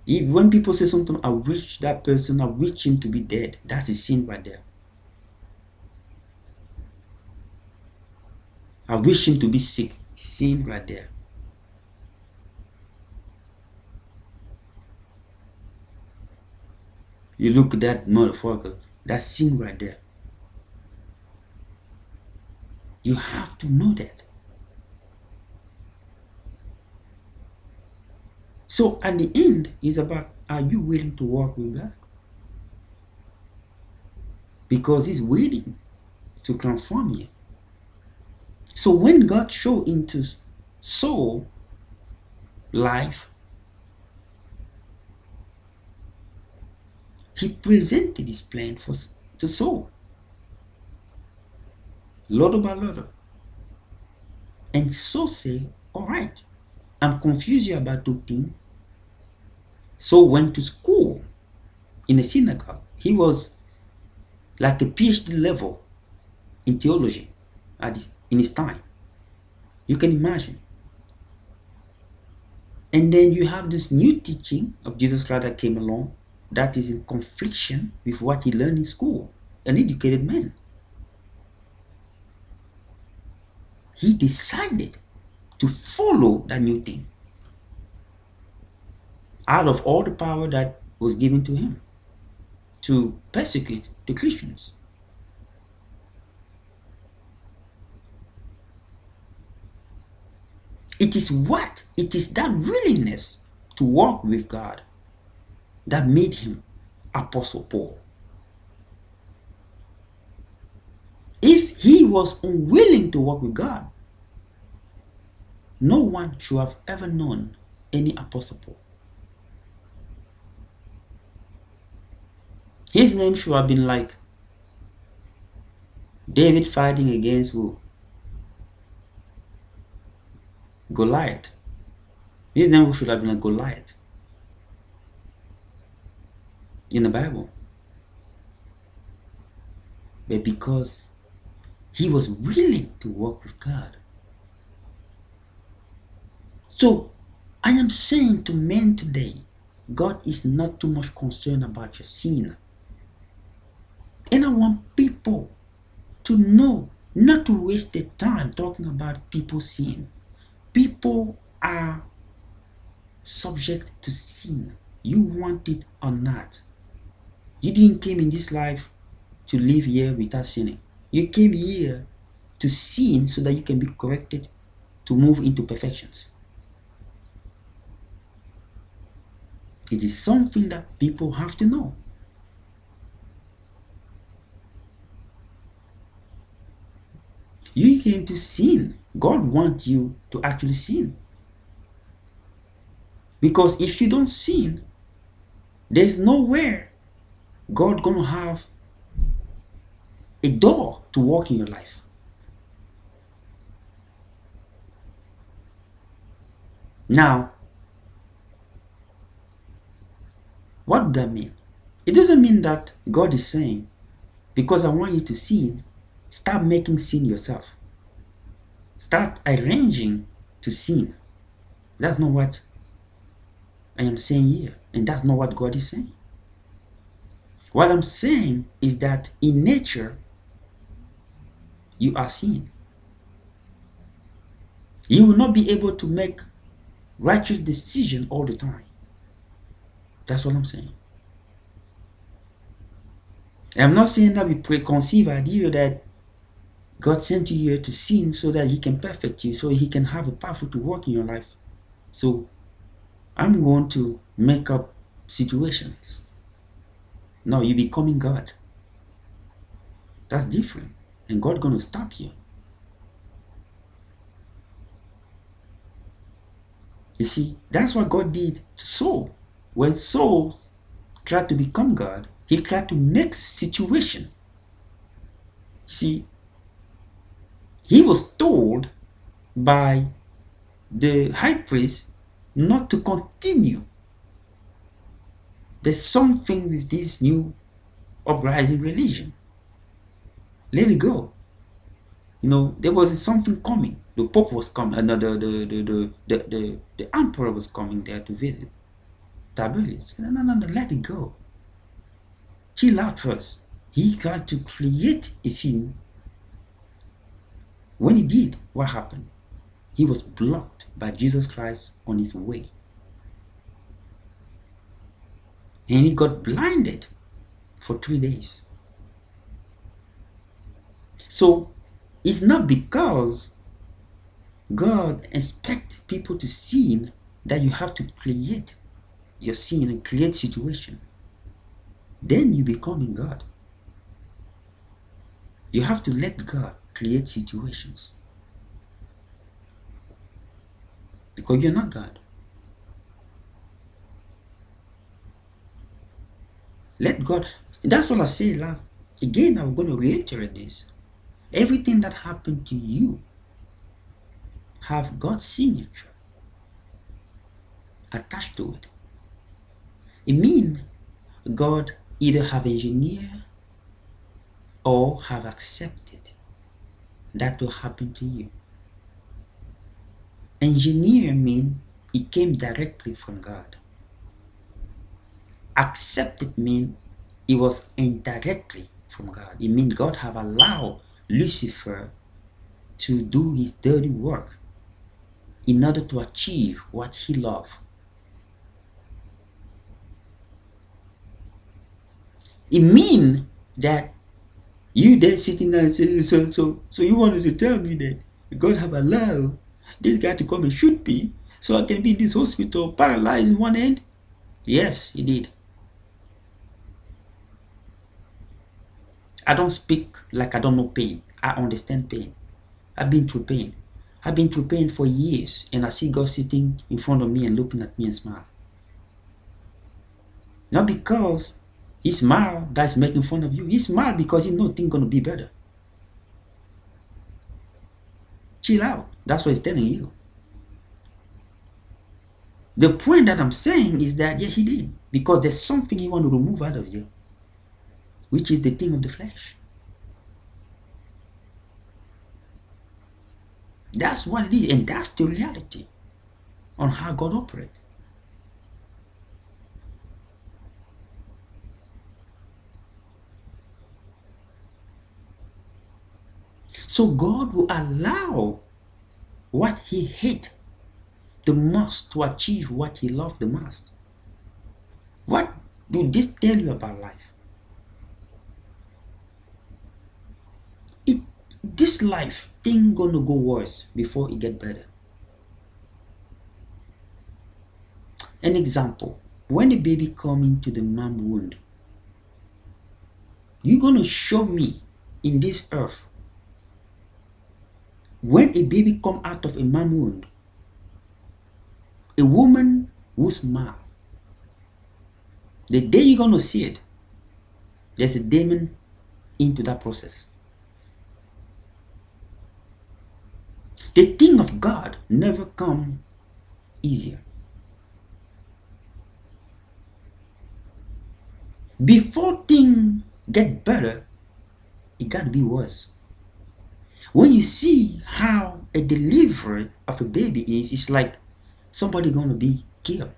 When people say something, I wish that person, I wish him to be dead, that's a sin right there. I wish him to be sick, sin right there. You look at that motherfucker, that's sin right there. You have to know that. So at the end, it's about, are you willing to walk with God? Because he's waiting to transform you. So when God showed into Saul life, he presented his plan to Saul, little by little. And Saul said, all right, I'm confused about two things. Saul went to school in a synagogue. He was like a PhD level in theology in his time. You can imagine. And then you have this new teaching of Jesus Christ that came along that is in confliction with what he learned in school. An educated man. He decided to follow that new thing out of all the power that was given to him to persecute the Christians. It is that willingness to walk with God that made him Apostle Paul. If he was unwilling to walk with God, no one should have ever known any Apostle Paul. His name should have been like David fighting against who? Goliath. His name should have been like Goliath in the Bible. But because he was willing to walk with God. So I am saying to men today, God is not too much concerned about your sin. And I want people to know not to waste their time talking about people's sin. People are subject to sin. You want it or not. You didn't come in this life to live here without sinning. You came here to sin so that you can be corrected to move into perfections. It is something that people have to know. You came to sin. God wants you to actually sin. Because if you don't sin, there's nowhere God gonna have a door to walk in your life. Now, what does that mean? It doesn't mean that God is saying, because I want you to sin, start making sin yourself. Start arranging to sin. That's not what I am saying here. And that's not what God is saying. What I'm saying is that in nature, you are sin. You will not be able to make righteous decisions all the time. That's what I'm saying. And I'm not saying that with preconceived idea that God sent you here to sin so that He can perfect you, so He can have a powerful to work in your life. So I'm going to make up situations. No, you're becoming God. That's different. And God's going to stop you. You see, that's what God did to Saul. When Saul tried to become God, he tried to make situation. See, he was told by the high priest not to continue. There's something with this new uprising religion. Let it go. You know, there was something coming. The Pope was coming. The emperor was coming there to visit. Tiberius. No, let it go. Chill out first. He tried to create a scene. When he did, what happened? He was blocked by Jesus Christ on his way. And he got blinded for 3 days. So it's not because God expects people to sin that you have to create your sin and create situation. Then you becoming God. You have to let God create situations. Because you're not God. Let God. That's what I say. Again, I'm going to reiterate this. Everything that happened to you have God's signature attached to it. It means God either have engineered or have accepted that will happen to you. Engineer means it came directly from God. Accepted means it was indirectly from God. It means God have allowed Lucifer to do his dirty work in order to achieve what he loved. It means that you there sitting there and say, so you wanted to tell me that God have allowed this guy to come and shoot me so I can be in this hospital paralyzed in one end? Yes, he did. I don't speak like I don't know pain. I understand pain. I've been through pain. I've been through pain for years, and I see God sitting in front of me and looking at me and smile. Not because he smiled that's making fun of you. He smiled because he knows things gonna be better. Chill out. That's what he's telling you. The point that I'm saying is that yes, he did, because there's something he want to remove out of you, which is the thing of the flesh. That's what it is, and that's the reality on how God operates. So God will allow what he hates the most to achieve what he loved the most. What do this tell you about life? This life thing gonna go worse before it get better. An example, when a baby come into the mom wound, you're gonna show me in this earth when a baby come out of a mom wound, a woman who smile. The day you're gonna see it, there's a demon into that process. The thing of God never come easier. Before things get better, it got to be worse. When you see how a delivery of a baby is, it's like somebody gonna be killed.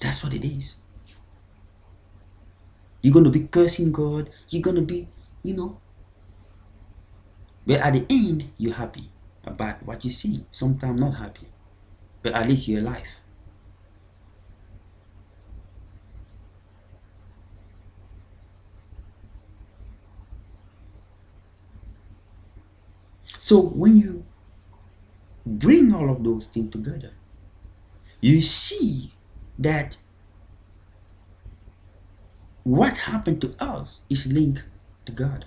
That's what it is. You're going to be cursing God. You're going to be, but at the end, you're happy about what you see. Sometimes not happy, but at least you're alive. So when you bring all of those things together, you see that what happened to us is linked to God.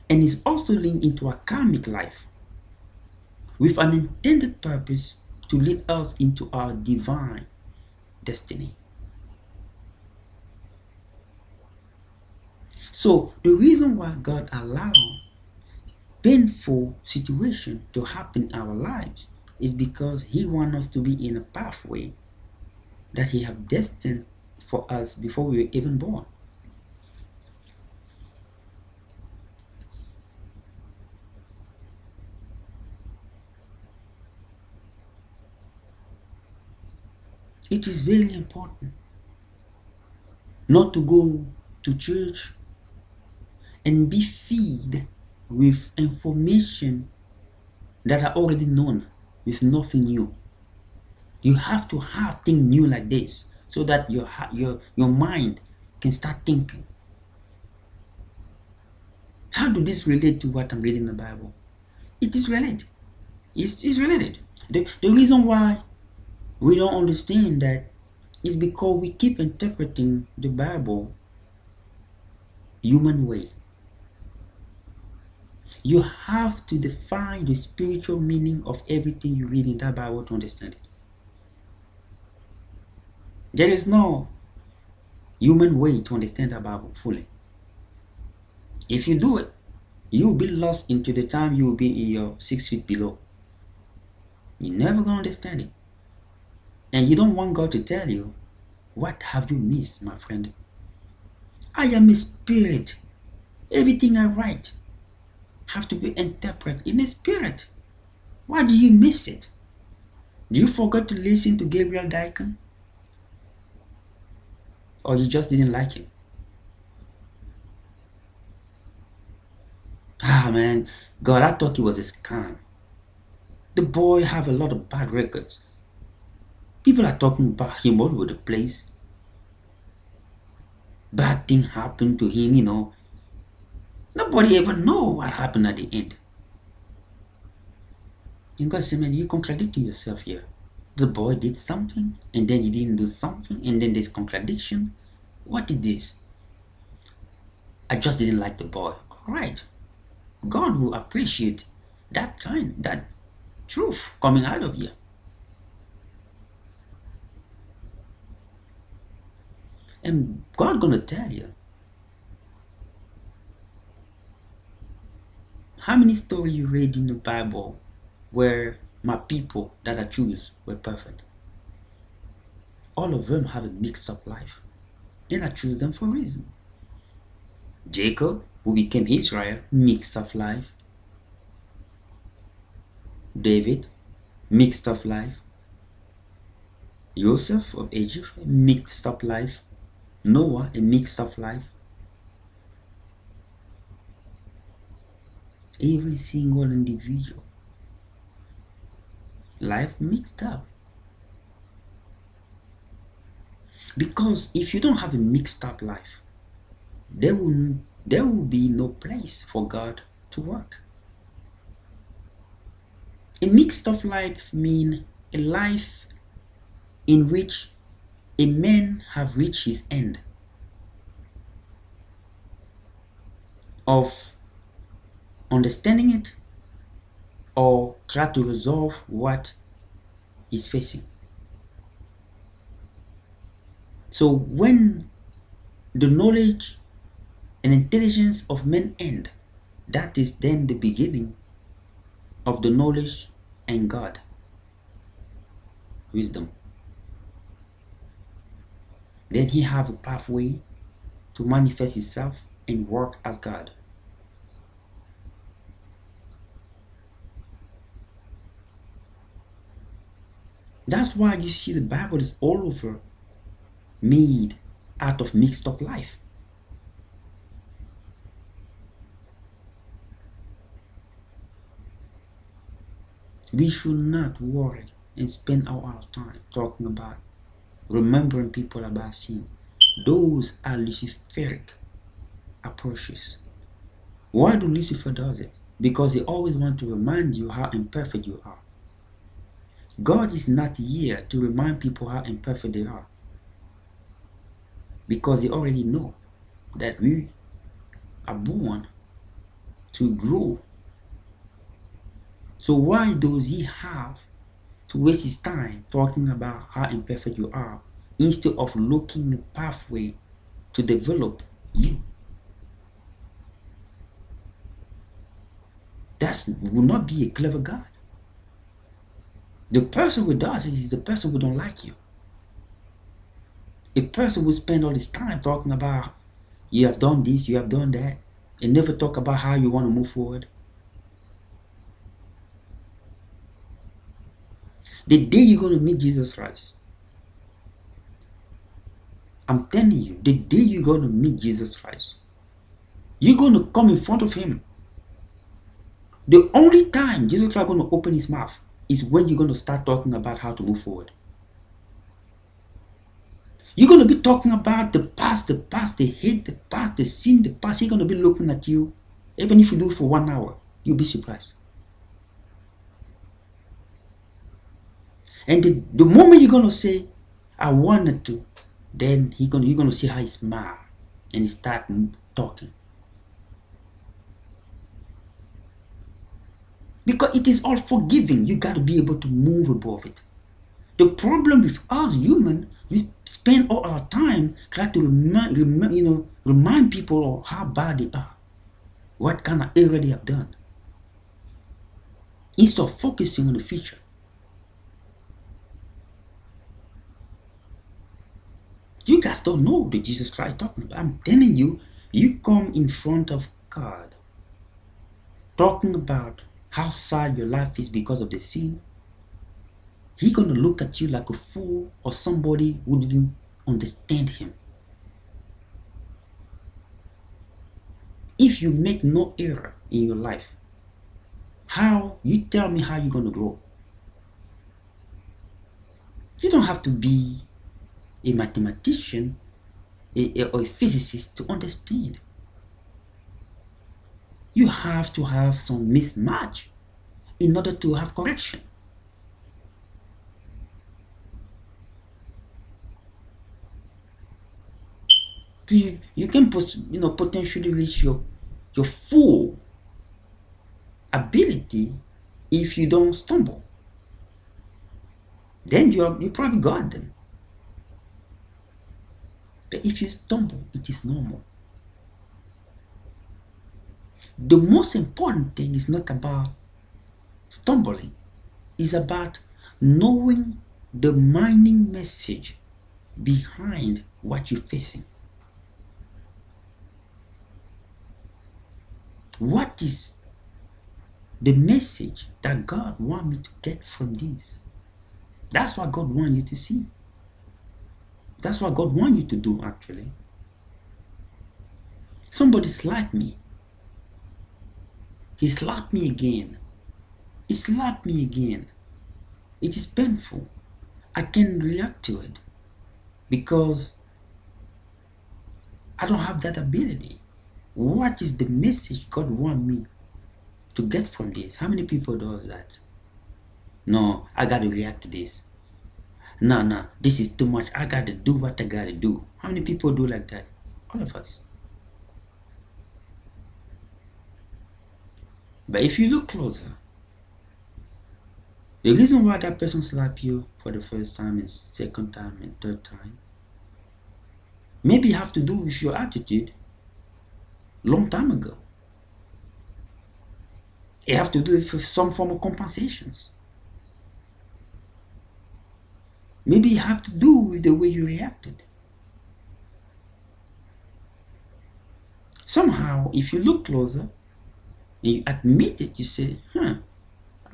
And is also linked into a karmic life with an intended purpose to lead us into our divine destiny. So the reason why God allowed painful situation to happen in our lives is because He wants us to be in a pathway that He have destined for us before we were even born. It is very important not to go to church and be fed with information that are already known, with nothing new. You have to have things new like this so that your mind can start thinking. How do this relate to what I'm reading in the Bible? It is related. It's related. The reason why we don't understand that is because we keep interpreting the Bible human way. You have to define the spiritual meaning of everything you read in that Bible to understand it. There is no human way to understand the Bible fully. If you do it, you will be lost into the time you will be in your 6 feet below. You're never going to understand it. And you don't want God to tell you, what have you missed, my friend? I am a spirit. Everything I write have to be interpreted in a spirit. Why do you miss it? Do you forget to listen to Gabriel Daikon? Or you just didn't like him? Ah man, God, I thought he was a scam. The boy have a lot of bad records. People are talking about him all over the place. Bad thing happened to him, Nobody ever know what happened at the end. And God said, man, you're contradicting yourself here. The boy did something, and then he didn't do something, and then there's contradiction. What is this? I just didn't like the boy. Alright. God will appreciate that truth coming out of you. And God gonna tell you how many stories you read in the Bible where my people that I choose were perfect. All of them have a mixed up life, and I choose them for a reason. Jacob, who became Israel, mixed up life. David, mixed up life. Joseph of Egypt, mixed up life. Noah, a mixed up life. Every single individual, life mixed up. Because if you don't have a mixed up life, there will be no place for God to work. A mixed up life means a life in which a man have reached his end of understanding it or try to resolve what he's facing. So when the knowledge and intelligence of men end, that is then the beginning of the knowledge and God, wisdom. Then he have a pathway to manifest himself and work as God. That's why you see the Bible is all over made out of mixed up life. We should not worry and spend our time talking about remembering people about sin. Those are Luciferic approaches. Why do Lucifer does it? Because he always wants to remind you how imperfect you are. God is not here to remind people how imperfect they are, because he already know that we are born to grow. So why does he have to waste his time talking about how imperfect you are instead of looking a pathway to develop you? That will not be a clever God. The person who does it is the person who don't like you. A person who spend all his time talking about you have done this, you have done that, and never talk about how you want to move forward. The day you're going to meet Jesus Christ, I'm telling you, the day you're going to meet Jesus Christ, you're going to come in front of him. The only time Jesus Christ is going to open his mouth is when you're going to start talking about how to move forward. You're going to be talking about the past, the hate, the past, the sin, the past. He's going to be looking at you. Even if you do it for 1 hour, you'll be surprised. And the moment you're going to say, I wanted to, then you're going to see how he smiles and he start talking. Because it is all forgiving. You got to be able to move above it. The problem with us humans, we spend all our time trying to remind people of how bad they are, what kind of error they have done, instead of focusing on the future. You guys don't know the Jesus Christ talking about. I'm telling you, you come in front of God talking about how sad your life is because of the sin. He's going to look at you like a fool or somebody who didn't understand him. If you make no error in your life, you tell me how you're going to grow? You don't have to be a mathematician or a physicist to understand. You have to have some mismatch in order to have correction. You can potentially reach your full ability if you don't stumble. Then you probably got them. But if you stumble, it is normal. The most important thing is not about stumbling. It's about knowing the meaning message behind what you're facing. What is the message that God wants me to get from this? That's what God wants you to see. That's what God wants you to do, actually. Somebody slapped me. He slapped me again. He slapped me again. It is painful. I can't react to it because I don't have that ability. What is the message God wants me to get from this? How many people does that? No, I got to react to this. No, this is too much. I got to do what I got to do. How many people do like that? All of us. But if you look closer, the reason why that person slapped you for the first time and second time and third time maybe have to do with your attitude long time ago. It have to do with some form of compensations. Maybe it have to do with the way you reacted. Somehow, if you look closer and you admit it, you say, I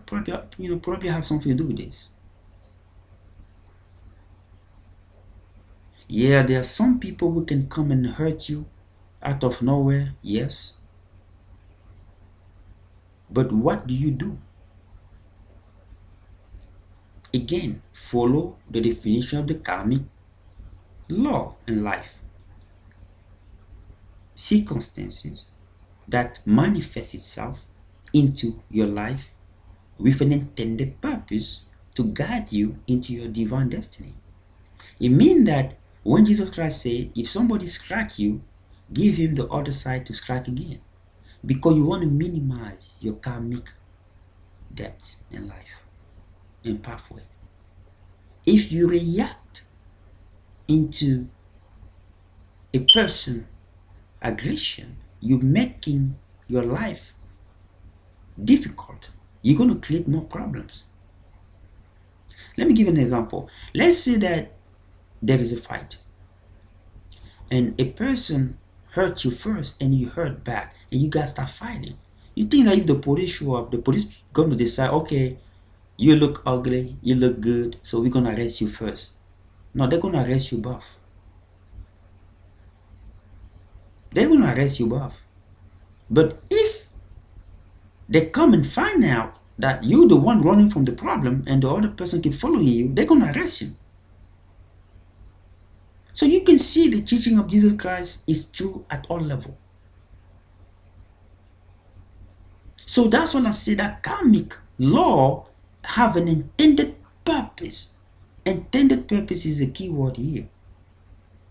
probably have something to do with this. Yeah, there are some people who can come and hurt you out of nowhere, yes. But what do you do? Again, follow the definition of the karmic law in life. Circumstances that manifest itself into your life with an intended purpose to guide you into your divine destiny. It means that when Jesus Christ said, if somebody strike you, give him the other side to strike again. Because you want to minimize your karmic debt in life and pathway. If you react into a person aggression, you're making your life difficult. You're going to create more problems. Let me give an example. Let's say that there is a fight and a person hurt you first and you hurt back and you guys start fighting. You think that if the police show up, the police going to decide, okay, you look ugly, you look good, so we're going to arrest you first. No, they're going to arrest you both. They're going to arrest you both. But if they come and find out that you're the one running from the problem and the other person keep following you, they're going to arrest you. So you can see the teaching of Jesus Christ is true at all levels. So that's when I say that karmic law have an intended purpose. Intended purpose is a key word here.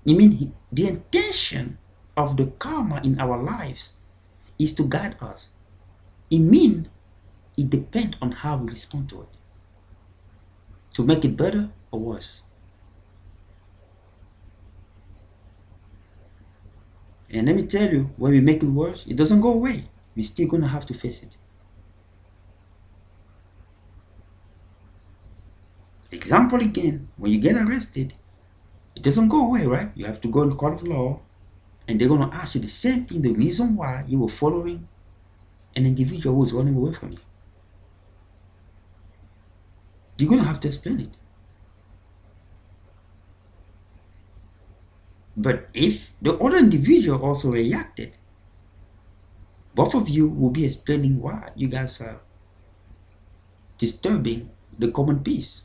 I mean, the intention of the karma in our lives is to guide us. It means it depends on how we respond to it. To make it better or worse. And let me tell you, when we make it worse, it doesn't go away. We're still going to have to face it. Example again, when you get arrested, it doesn't go away, right? You have to go in the court of law and they're going to ask you the same thing, the reason why you were following an individual who was running away from you. You're going to have to explain it. But if the other individual also reacted, both of you will be explaining why you guys are disturbing the common peace.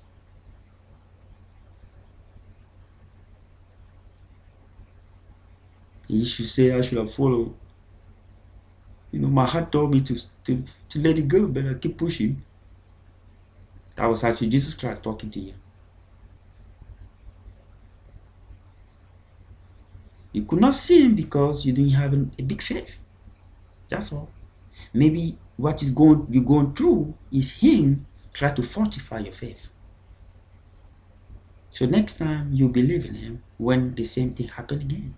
You should say, I should have followed. You know, my heart told me to let it go, but I keep pushing. That was actually Jesus Christ talking to you. You could not see him because you didn't have a big faith. That's all. Maybe what is you're going through is him trying to fortify your faith. So next time you believe in him when the same thing happen again.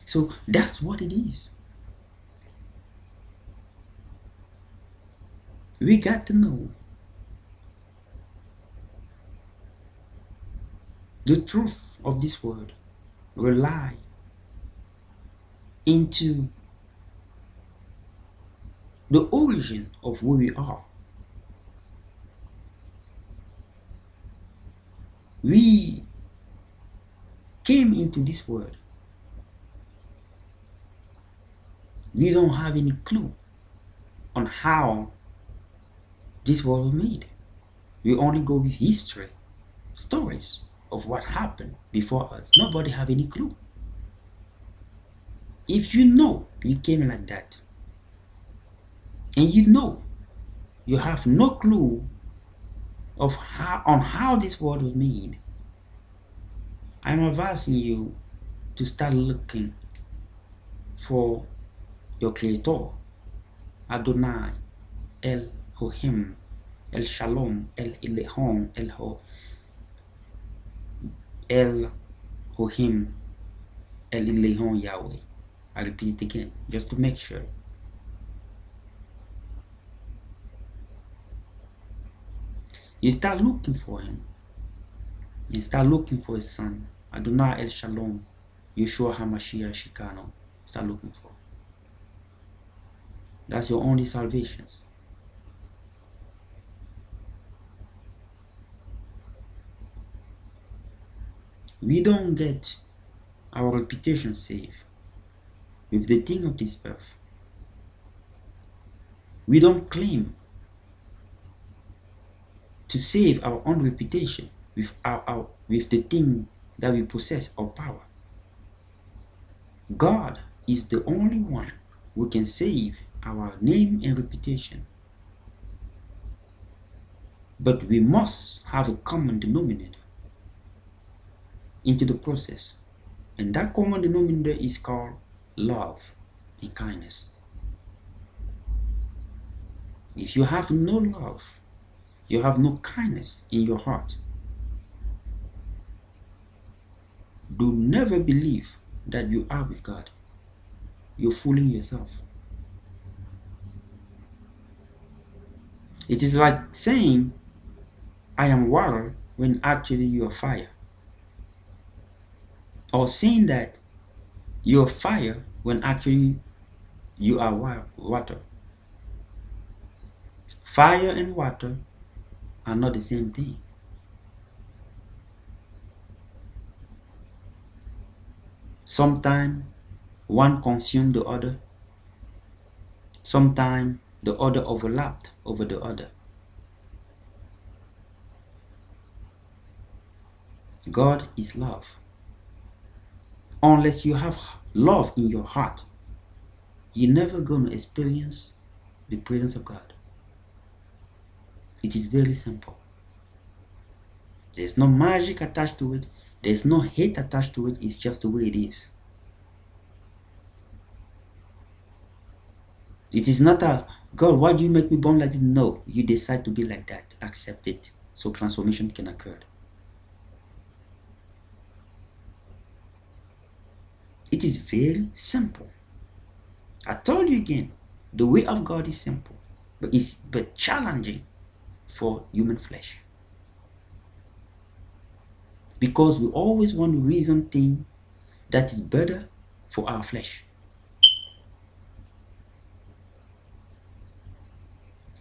So that's what it is. We got to know the truth of this word. Rely into the origin of who we are. We came into this world. We don't have any clue on how this world was made. We only go with history, stories of what happened before us. Nobody have any clue. If you know you came like that, and you know you have no clue of how this world was made, I'm advising you to start looking for your Creator, Adonai, El Elohim, El Shalom, El Elehon, El Elohim, El Elehon Yahweh. I repeat it again, just to make sure. You start looking for him. You start looking for his son, Adonai El Shalom, Yeshua HaMashiach Shikano. Start looking for. That's your only salvation. We don't get our reputation saved with the thing of this earth. We don't claim to save our own reputation with the thing that we possess or power. God is the only one who can save our name and reputation. But we must have a common denominator into the process. And that common denominator is called love and kindness. If you have no love, you have no kindness in your heart, do never believe that you are with God. You're fooling yourself. It is like saying, I am water, when actually you are fire. Or saying that you're fire when actually you are water. Fire and water are not the same thing. Sometimes one consumed the other. Sometimes the other overlapped over the other. God is love. Unless you have love in your heart, you're never going to experience the presence of God. It is very simple. There's no magic attached to it. There's no hate attached to it. It's just the way it is. It is not a, God, why do you make me born like this? No, you decide to be like that. Accept it. So transformation can occur. It is very simple. I told you again, the way of God is simple, but it's challenging for human flesh. Because we always want to reason things that is better for our flesh.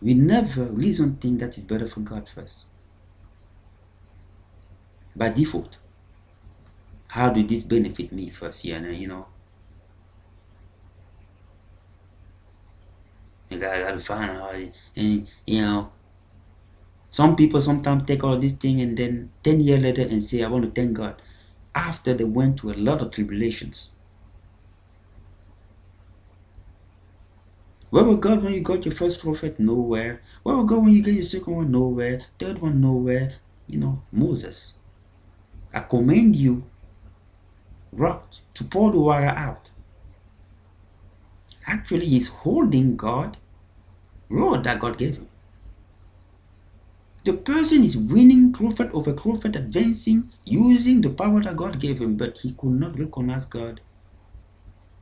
We never reason things that is better for God first. By default. How did this benefit me first? Yeah, you know. I gotta find out, and you know, some people sometimes take all this thing and then 10 years later and say, I want to thank God, after they went through a lot of tribulations. Where was God when you got your first prophet? Nowhere. Where was God when you get your second one? Nowhere. Third one? Nowhere. You know, Moses, I command you, rock, to pour the water out. Actually, he's holding God's rod that God gave him. The person is winning prophet over prophet, advancing, using the power that God gave him, but he could not recognize God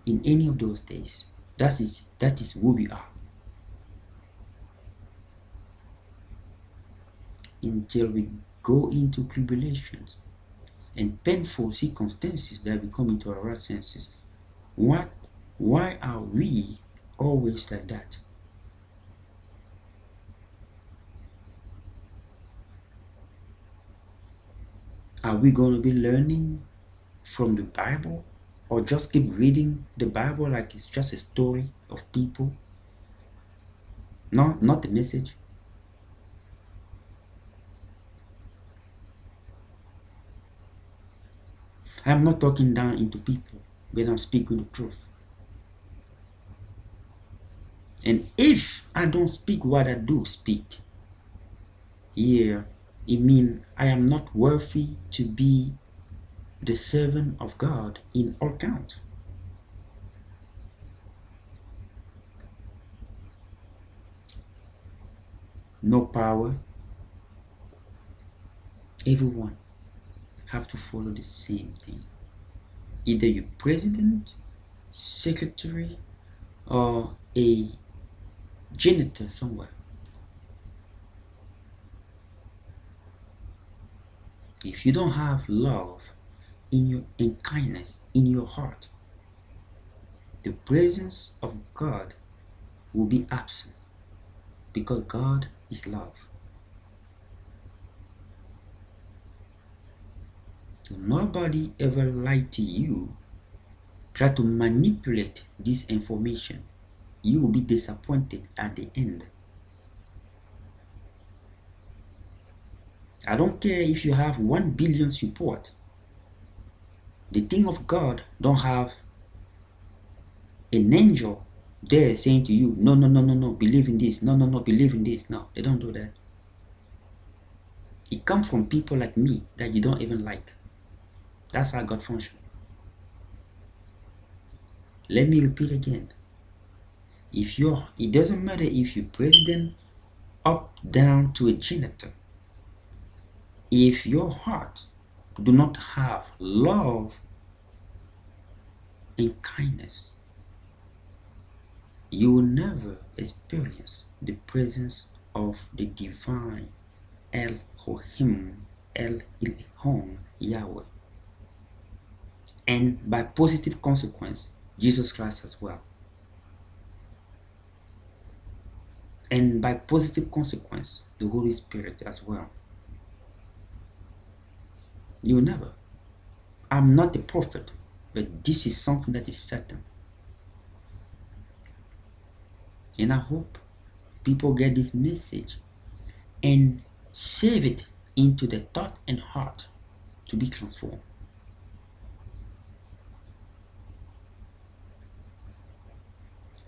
in any of those days. That is who we are. Until we go into tribulations and painful circumstances that we come into our right senses. Why are we always like that? Are we going to be learning from the Bible, or just keep reading the Bible like it's just a story of people? No, not the message. I'm not talking down into people, but I'm speaking the truth. And if I don't speak what I do speak here, it means I am not worthy to be the servant of God in all count. No power. Everyone have to follow the same thing. Either you're president, secretary, or a janitor somewhere. If you don't have love and kindness in your heart, the presence of God will be absent, because God is love. So nobody ever lied to you, try to manipulate this information. You will be disappointed at the end. I don't care if you have 1 billion support. The thing of God don't have an angel there saying to you, no, no, no, no, no, believe in this. No, no, no, believe in this. No, they don't do that. It comes from people like me that you don't even like. That's how God functions. Let me repeat again. It doesn't matter if you're president up down to a janitor. If your heart do not have love and kindness, you will never experience the presence of the divine Elohim, El-Elhon, Yahweh. And by positive consequence, Jesus Christ as well. And by positive consequence, the Holy Spirit as well. You will never. I'm not a prophet, but this is something that is certain. And I hope people get this message and save it into the thought and heart to be transformed.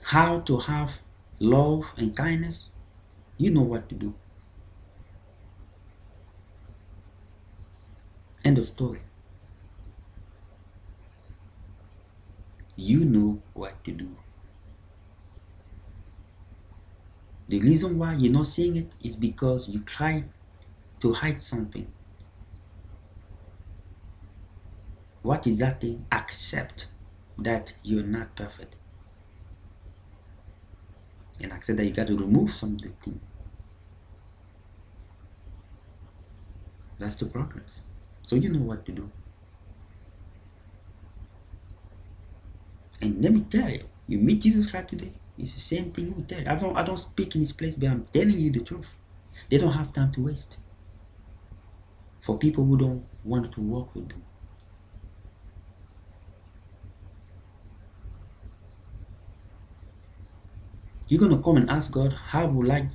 How to have love and kindness, you know what to do. End of story. You know what to do. The reason why you're not seeing it is because you try to hide something. What is that thing? Accept that you're not perfect. And accept that you got to remove some of the thing. That's the progress. So you know what to do. And let me tell you, you meet Jesus Christ today, it's the same thing he will tell you. I don't speak in his place, but I'm telling you the truth. They don't have time to waste. For people who don't want to work with them. You're going to come and ask God, how would I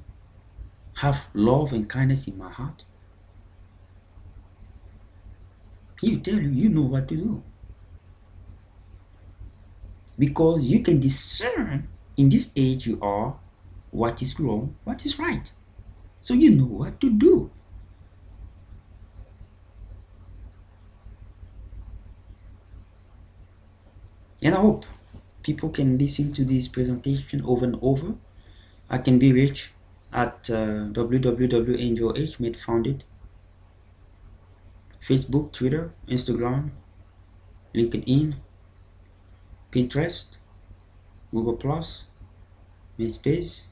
have love and kindness in my heart? He will tell you, you know what to do. Because you can discern in this age you are what is wrong, what is right. So you know what to do. And I hope people can listen to this presentation over and over. I can be reached at www.angelohmade Facebook, Twitter, Instagram, LinkedIn, Pinterest, Google+, MySpace,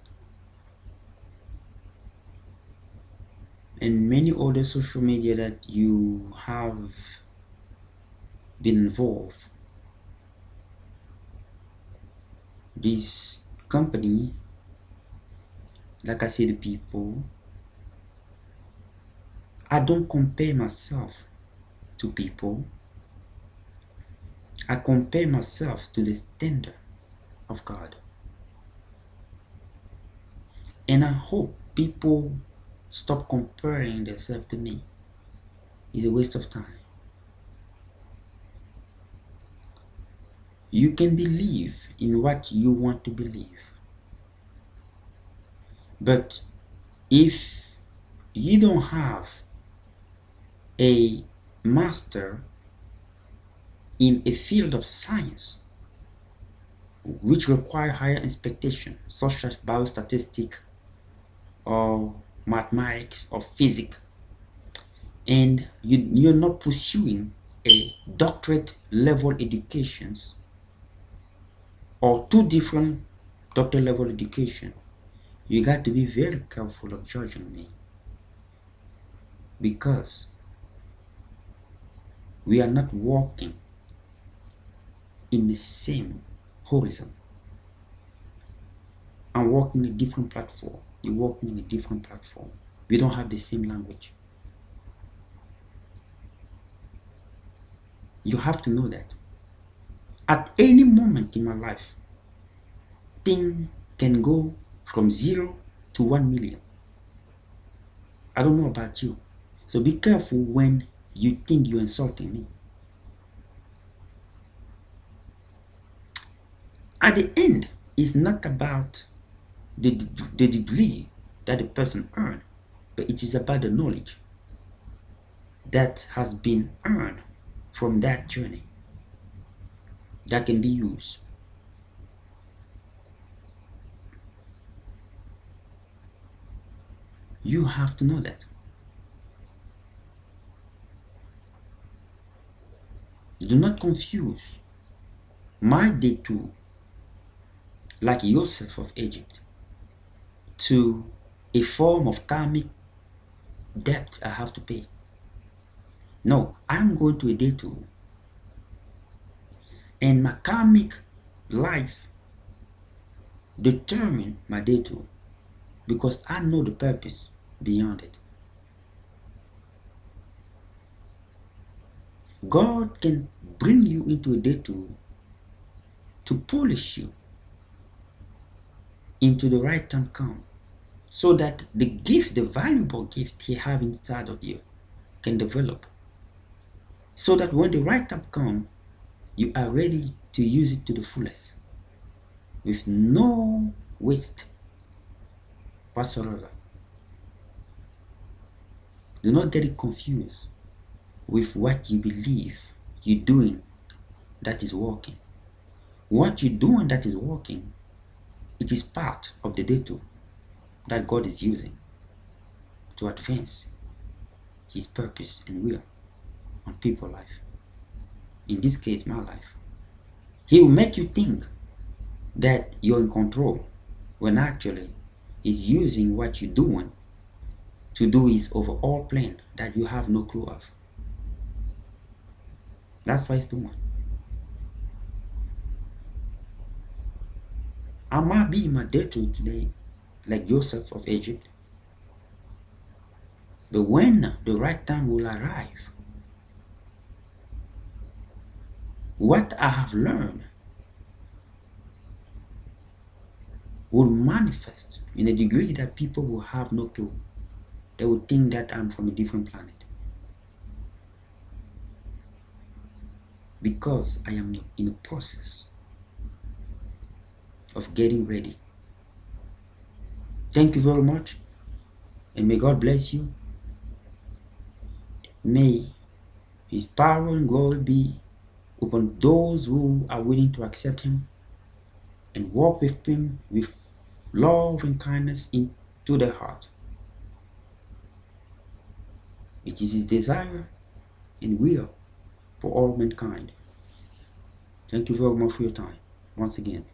and many other social media that you have been involved. This company, like I say to people, I don't compare myself to people. I compare myself to the standard of God. And I hope people stop comparing themselves to me. It's a waste of time. You can believe in what you want to believe. But if you don't have a master in a field of science which require higher expectation, such as biostatistics or mathematics or physics, and you're not pursuing a doctorate level educations or 2 different doctorate level education, you got to be very careful of judging me, because we are not walking in the same horizon. I'm walking a different platform. You're walking in a different platform. We don't have the same language. You have to know that. At any moment in my life, things can go from 0 to 1 million. I don't know about you. So be careful when you think you're insulting me. At the end, it's not about the degree that the person earned, but it is about the knowledge that has been earned from that journey that can be used. You have to know that. Do not confuse my detour, like Joseph of Egypt, to a form of karmic debt I have to pay. No, I'm going to a detour, and my karmic life determine my detour because I know the purpose beyond it. God can bring you into a detour to polish you into the right time come, so that the gift, the valuable gift He have inside of you can develop, so that when the right time come, you are ready to use it to the fullest with no waste whatsoever. Do not get it confused with what you believe you're doing that is working. What you're doing that is working, it is part of the detour that God is using to advance His purpose and will on people's life. In this case, my life. He will make you think that you're in control when actually He's using what you're doing to do His overall plan that you have no clue of. That's why He's doing. I might be in my detour today, like Joseph of Egypt, but when the right time will arrive, what I have learned will manifest in a degree that people will have no clue. They will think that I'm from a different planet, because I am in a process of getting ready. Thank you very much, and may God bless you. May His power and glory be upon those who are willing to accept Him and walk with Him with love and kindness into their heart. It is His desire and will for all mankind. Thank you very much for your time once again.